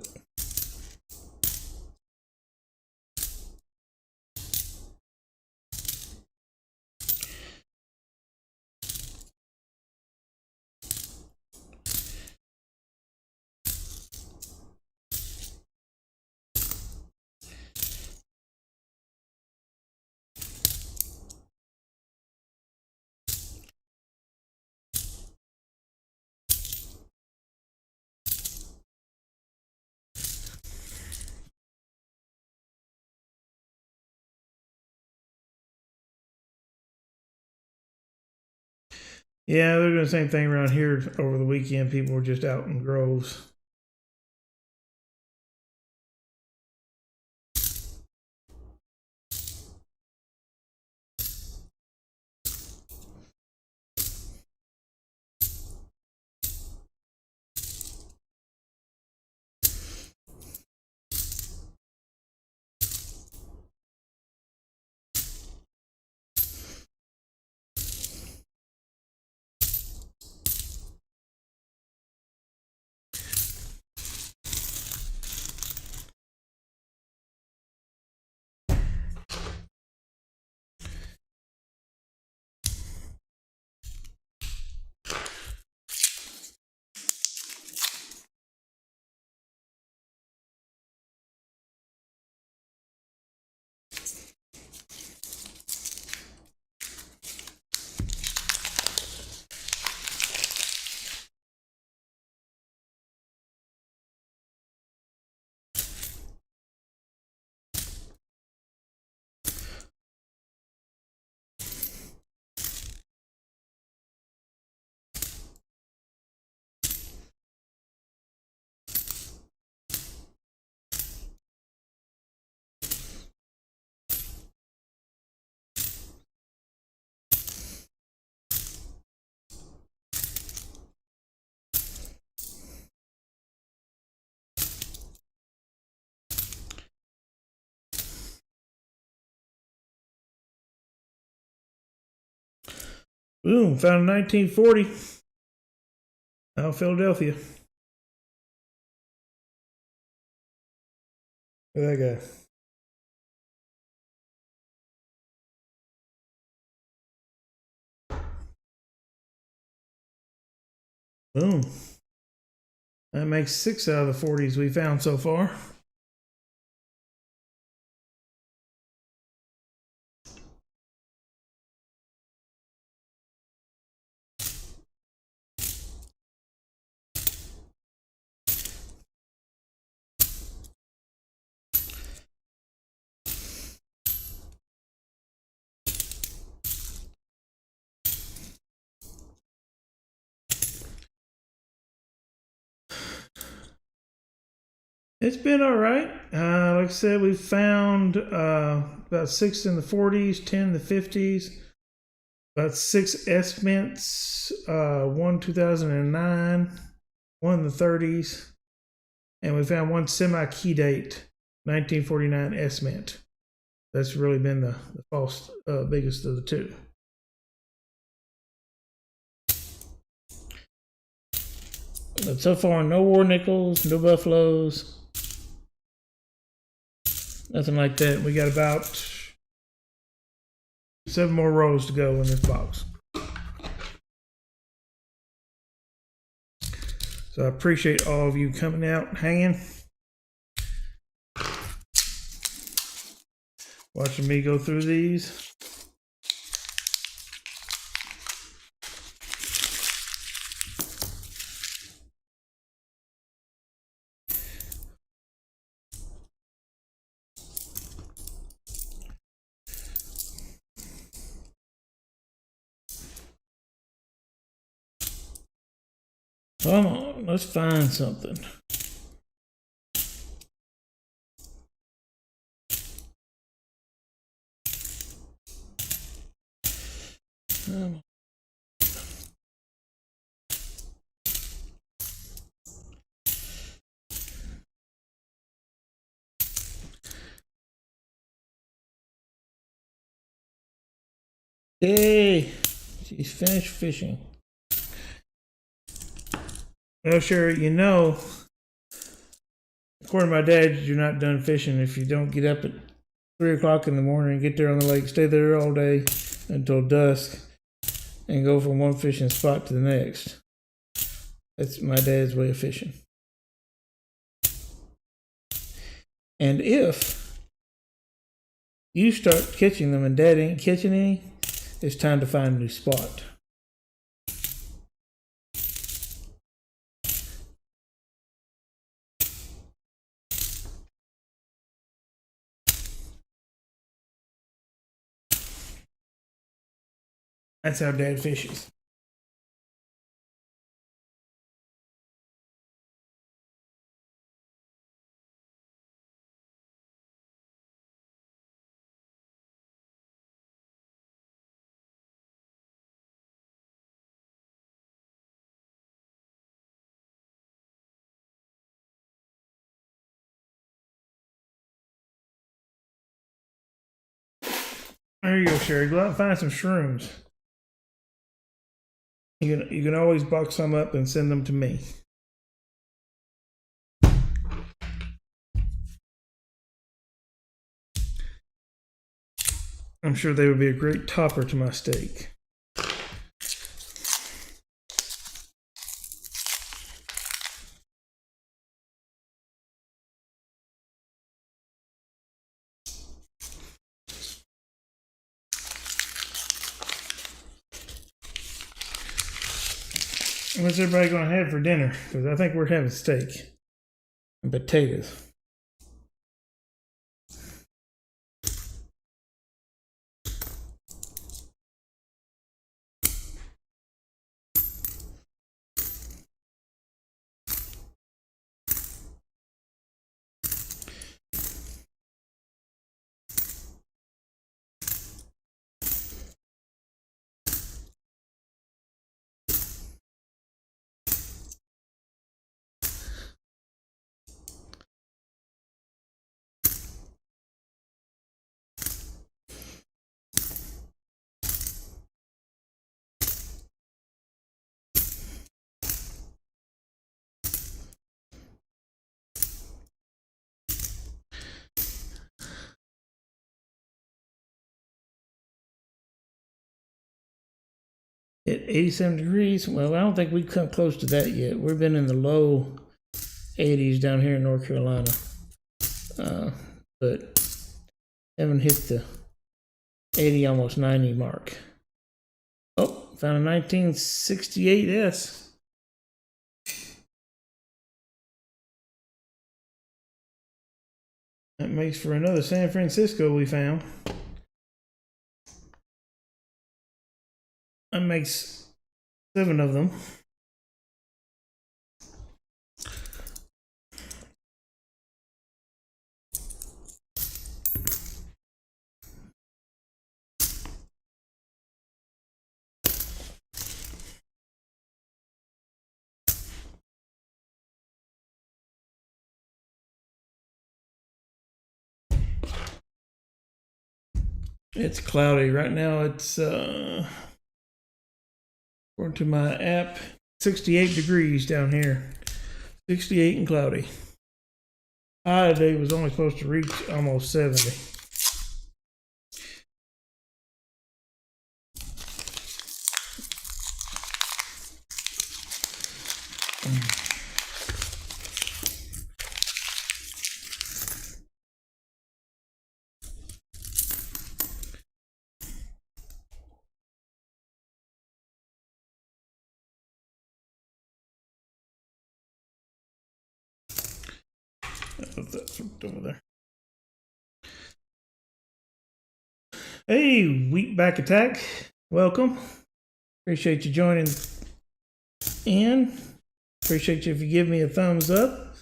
Yeah, they're doing the same thing around here over the weekend. People were just out in groves. Boom, found 1940. Out of Philadelphia. Look at that guy. Boom. That makes 6 out of the 40s we found so far. It's been all right. Like I said, we found about 6 in the 40s, 10 in the 50s, about 6 S mints, 1 2009, 1 in the 30s, and we found 1 semi-key date, 1949 S mint. That's really been the false biggest of the two. But so far, no war nickels, no buffaloes, nothing like that. We got about 7 more rows to go in this box. So I appreciate all of you coming out and hanging, watching me go through these. Come on, let's find something. Hey, she's finished fishing. Well, Sherry, you know, according to my dad, you're not done fishing if you don't get up at 3 o'clock in the morning and get there on the lake, stay there all day until dusk, and go from one fishing spot to the next. That's my dad's way of fishing. And if you start catching them and dad ain't catching any, it's time to find a new spot. That's how dad fishes. There you go, Sherry. Go out and find some shrooms. You can always box some up and send them to me. I'm sure they would be a great topper to my steak. What's everybody going to have for dinner? Because I think we're having steak and potatoes. At 87 degrees. Well, I don't think we've come close to that yet. We've been in the low 80s down here in North Carolina. But haven't hit the 80, almost 90 mark. Oh, found a 1968S. That makes for another San Francisco we found. That makes 7 of them. It's cloudy right now. It's according to my app, 68 degrees down here. 68 and cloudy. High today was only supposed to reach almost 70. That's over there. Hey, Wheat Back Attack. Welcome. Appreciate you joining in. Appreciate you if you give me a thumbs up.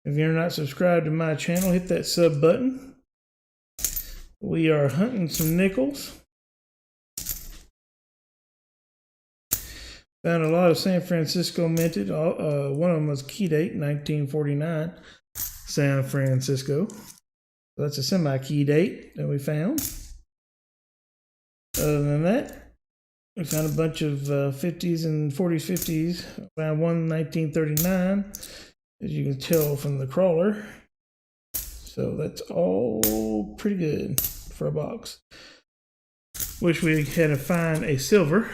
If you're not subscribed to my channel, hit that sub button. We are hunting some nickels. Found a lot of San Francisco minted. One of them was key date 1949. San Francisco. So that's a semi-key date that we found. Other than that, we found a bunch of 50s and 40s, 50s. Found one 1939, as you can tell from the crawler. So that's all pretty good for a box. Wish we had to find a silver.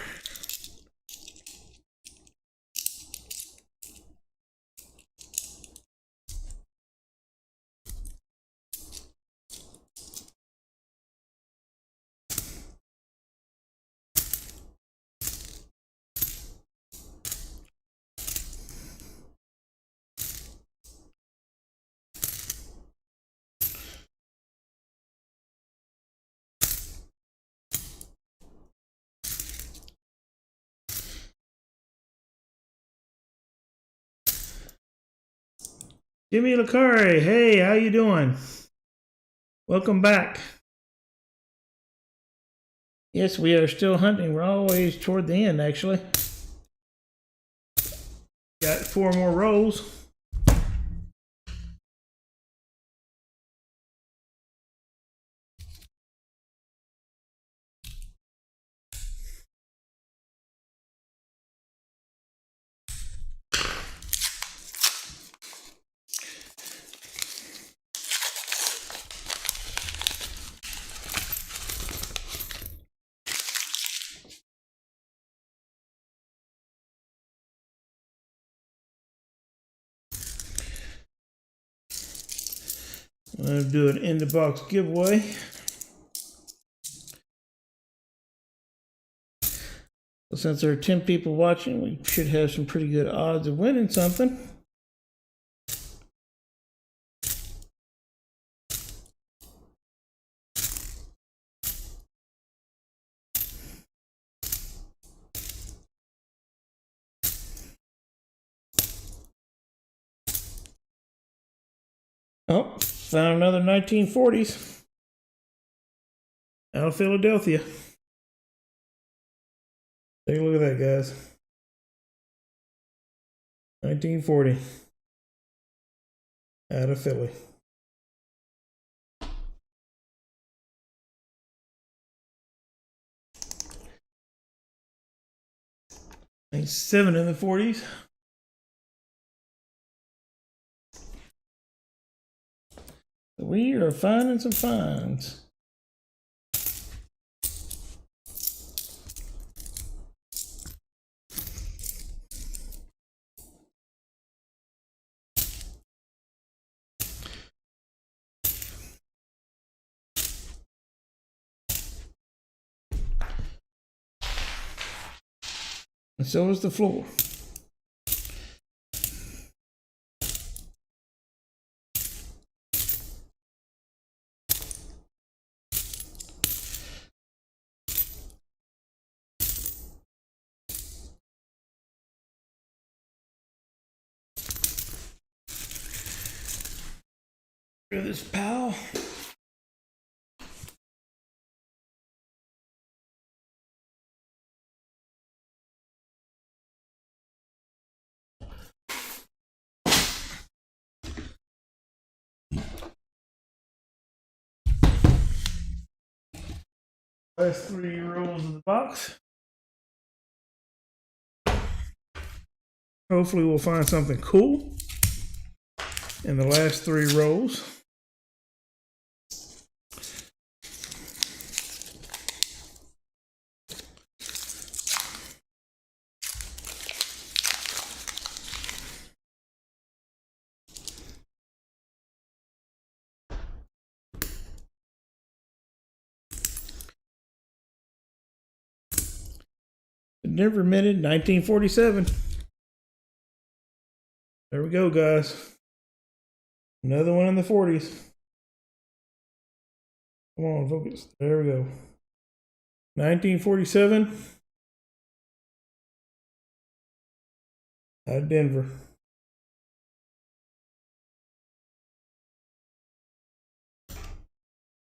Jimmy Lacari, hey, how you doing? Welcome back. Yes, we are still hunting. We're always toward the end, actually. Got 4 more rolls. I'm going to do an in the box giveaway. So since there are 10 people watching, we should have some pretty good odds of winning something. Oh, found another 1940s out of Philadelphia. Take a look at that, guys. 1940 out of Philly. And 7 in the 40s. We are finding some finds. And so is the floor. Look at this pal. Last 3 rolls of the box. Hopefully we'll find something cool in the last 3 rolls. Never admitted 1947. There we go, guys. Another one in the 40s. Come on, focus. There we go. 1947. Out of Denver.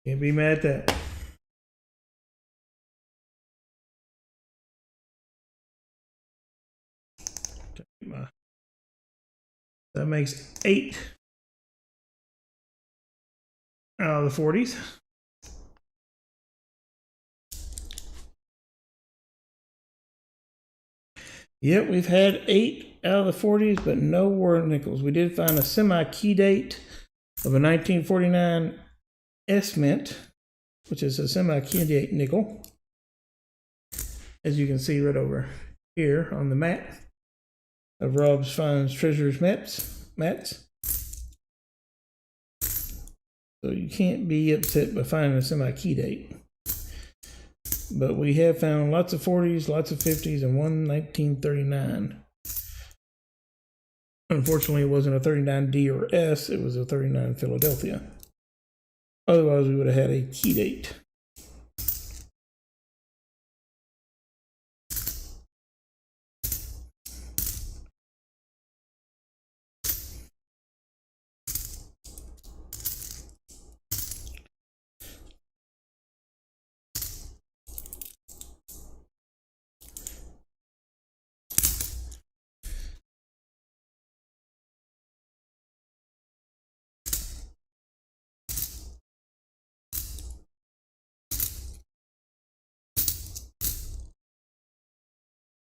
Can't be mad at that. That makes 8 out of the 40s. Yep, we've had 8 out of the 40s, but no war nickels. We did find a semi-key date of a 1949 S-Mint, which is a semi-key date nickel. As you can see right over here on the mat of Rob's Finds Treasures mats. So you can't be upset by finding a semi-key date. But we have found lots of 40s, lots of 50s, and one 1939. Unfortunately, it wasn't a 39D or S, it was a 39 Philadelphia. Otherwise, we would have had a key date.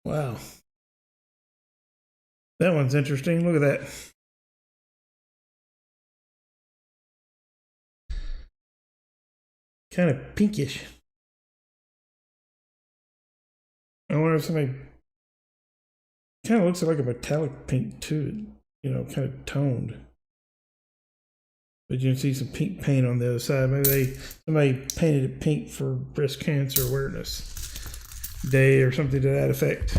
Wow. That one's interesting. Look at that. Kind of pinkish. I wonder if somebody kind of looks like a metallic pink too, you know, kind of toned. But you can see some pink paint on the other side. Maybe somebody painted it pink for Breast Cancer Awareness Day or something to that effect.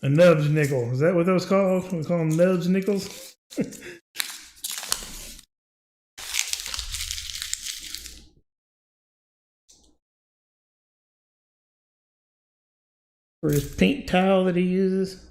A nubs nickel. Is that what those called? We call them nubs nickels? For his paint towel that he uses.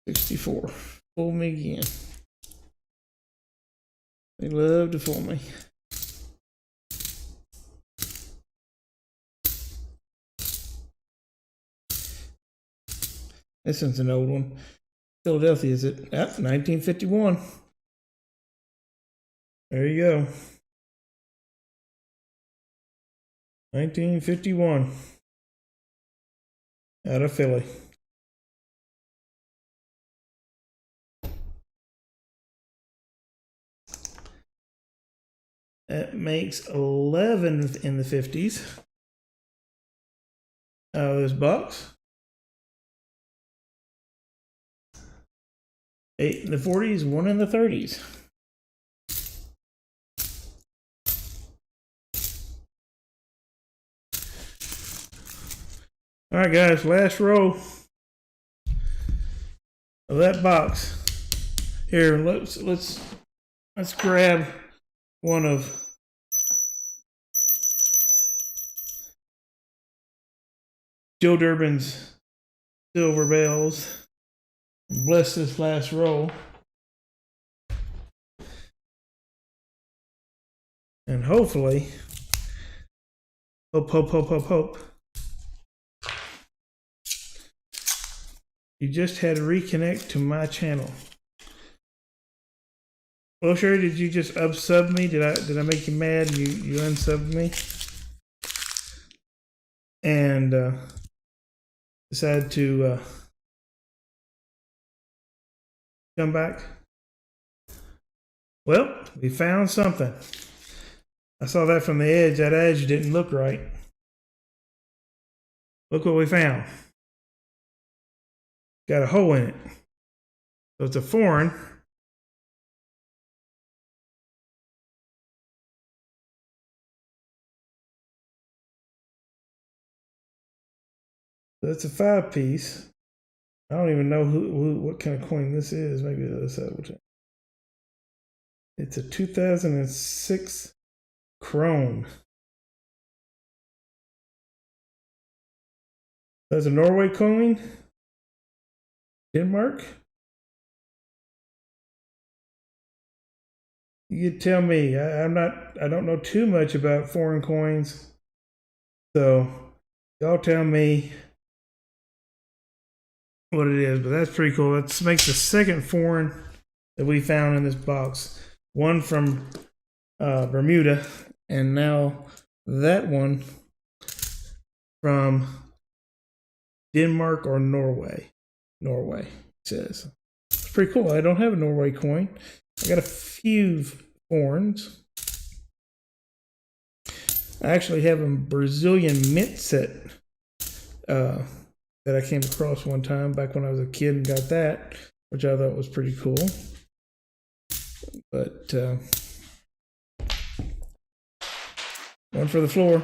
$64. Fool me again. They love to fool me. This one's an old one. Philadelphia, is it? That's 1951. There you go. 1951. Out of Philly. That makes 11 in the 50s. Out of this box. 8 in the 40s, 1 in the 30s. All right, guys, last row of that box. Here, let's grab one of Joe Durbin's silver bells. Bless this last row. And hopefully, hope. You just had to reconnect to my channel. Well, Sherry, did you just unsub me? Did I make you mad? You unsubbed me? And decided to come back? Well, we found something. I saw that from the edge. That edge didn't look right. Look what we found. Got a hole in it. So it's a foreign. That's a 5-piece. I don't even know what kind of coin this is. Maybe the other side will change. It's a 2006 Chrome. That's a Norway coin. Denmark. You tell me. I don't know too much about foreign coins. So y'all tell me what it is, but that's pretty cool. That makes the second foreign that we found in this box. One from Bermuda, and now that one from Denmark or Norway. Norway, it says. It's pretty cool. I don't have a Norway coin. I got a few foreigns. I actually have a Brazilian mint set that I came across one time back when I was a kid and got that, which I thought was pretty cool. But one for the floor.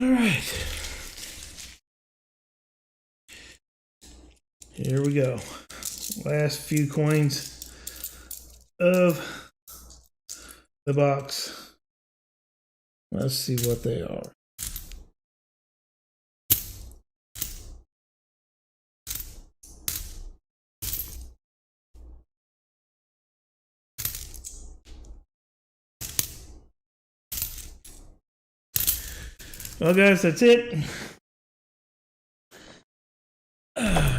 All right. Here we go. Last few coins of the box. Let's see what they are. Well, guys, that's it.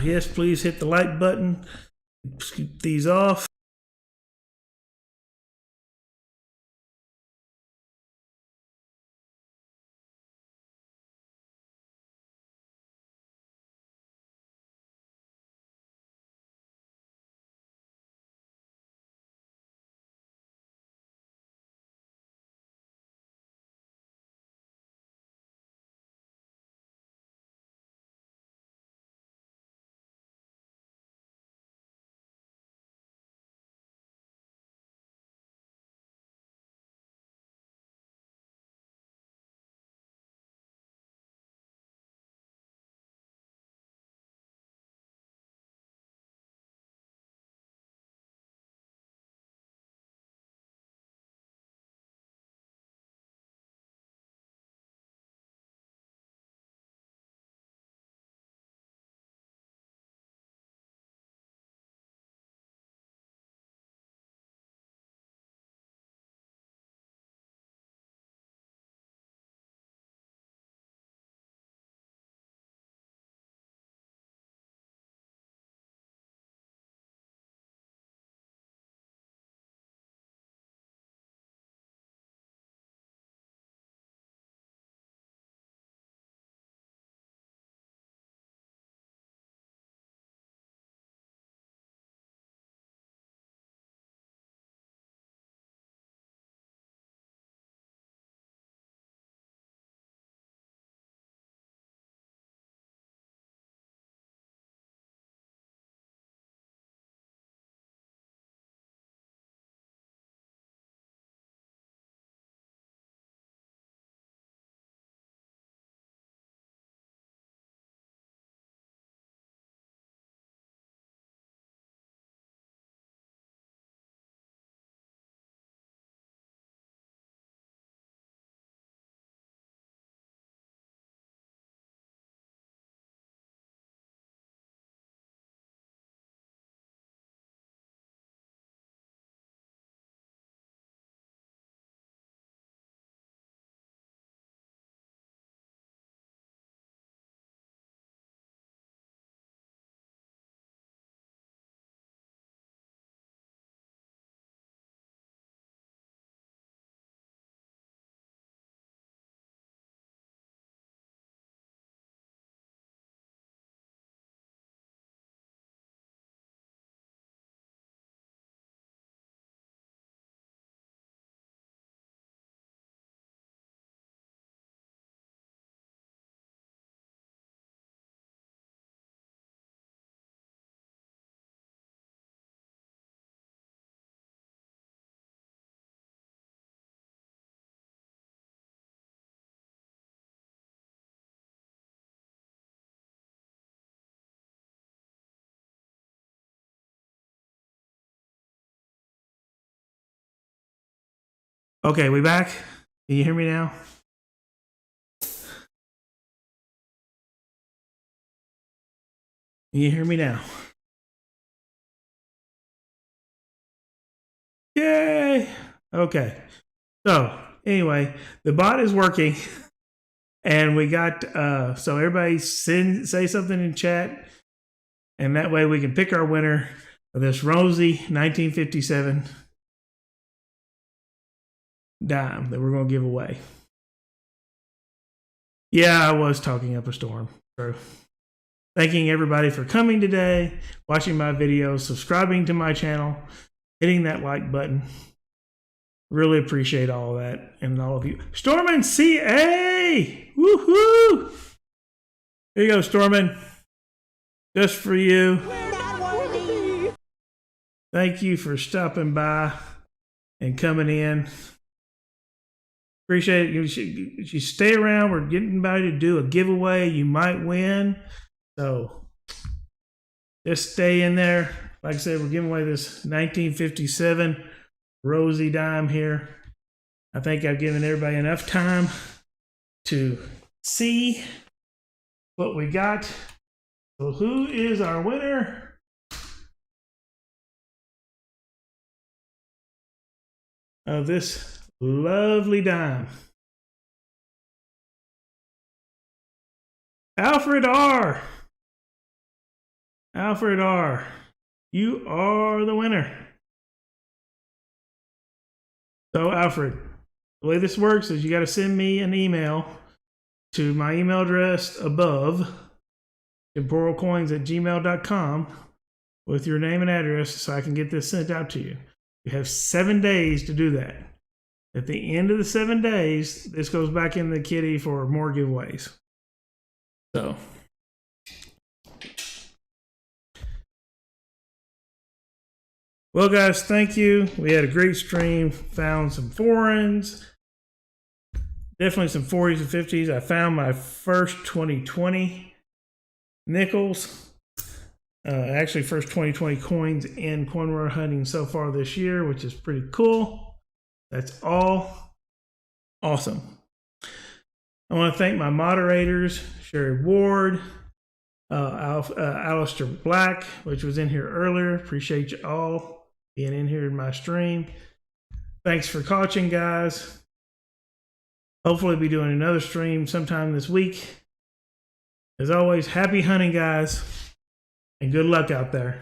Yes, please hit the like button. Scoop these off. Okay, we back? Can you hear me now? Can you hear me now? Yay! Okay. So anyway, the bot is working, and we got so everybody say something in chat, and that way we can pick our winner of this Rosie 1957 dime that we're going to give away. Yeah, I was talking up a storm. So, thanking everybody for coming today, watching my videos, subscribing to my channel, hitting that like button. Really appreciate all of that and all of you. Stormin CA! Woohoo! Here you go, Stormin. Just for you. Thank you for stopping by and coming in. Appreciate it. You stay around. We're getting about to do a giveaway. You might win. So just stay in there. Like I said, we're giving away this 1957 Rosie dime here. I think I've given everybody enough time to see what we got. So who is our winner? Of this lovely dime? Alfred R. Alfred R. You are the winner. So Alfred, the way this works is you got to send me an email to my email address above, TemporalCoins@gmail.com, with your name and address so I can get this sent out to you. You have 7 days to do that. At the end of the 7 days, this goes back in the kitty for more giveaways. So, well, guys, thank you. We had a great stream. Found some foreigns, definitely some 40s and 50s. I found my first 2020 nickels. Actually, first 2020 coins in coin run hunting so far this year, which is pretty cool. That's all awesome. I want to thank my moderators, Sherry Ward, Alistair Black, which was in here earlier. Appreciate you all being in here in my stream. Thanks for watching, guys. Hopefully, I'll be doing another stream sometime this week. As always, happy hunting, guys, and good luck out there.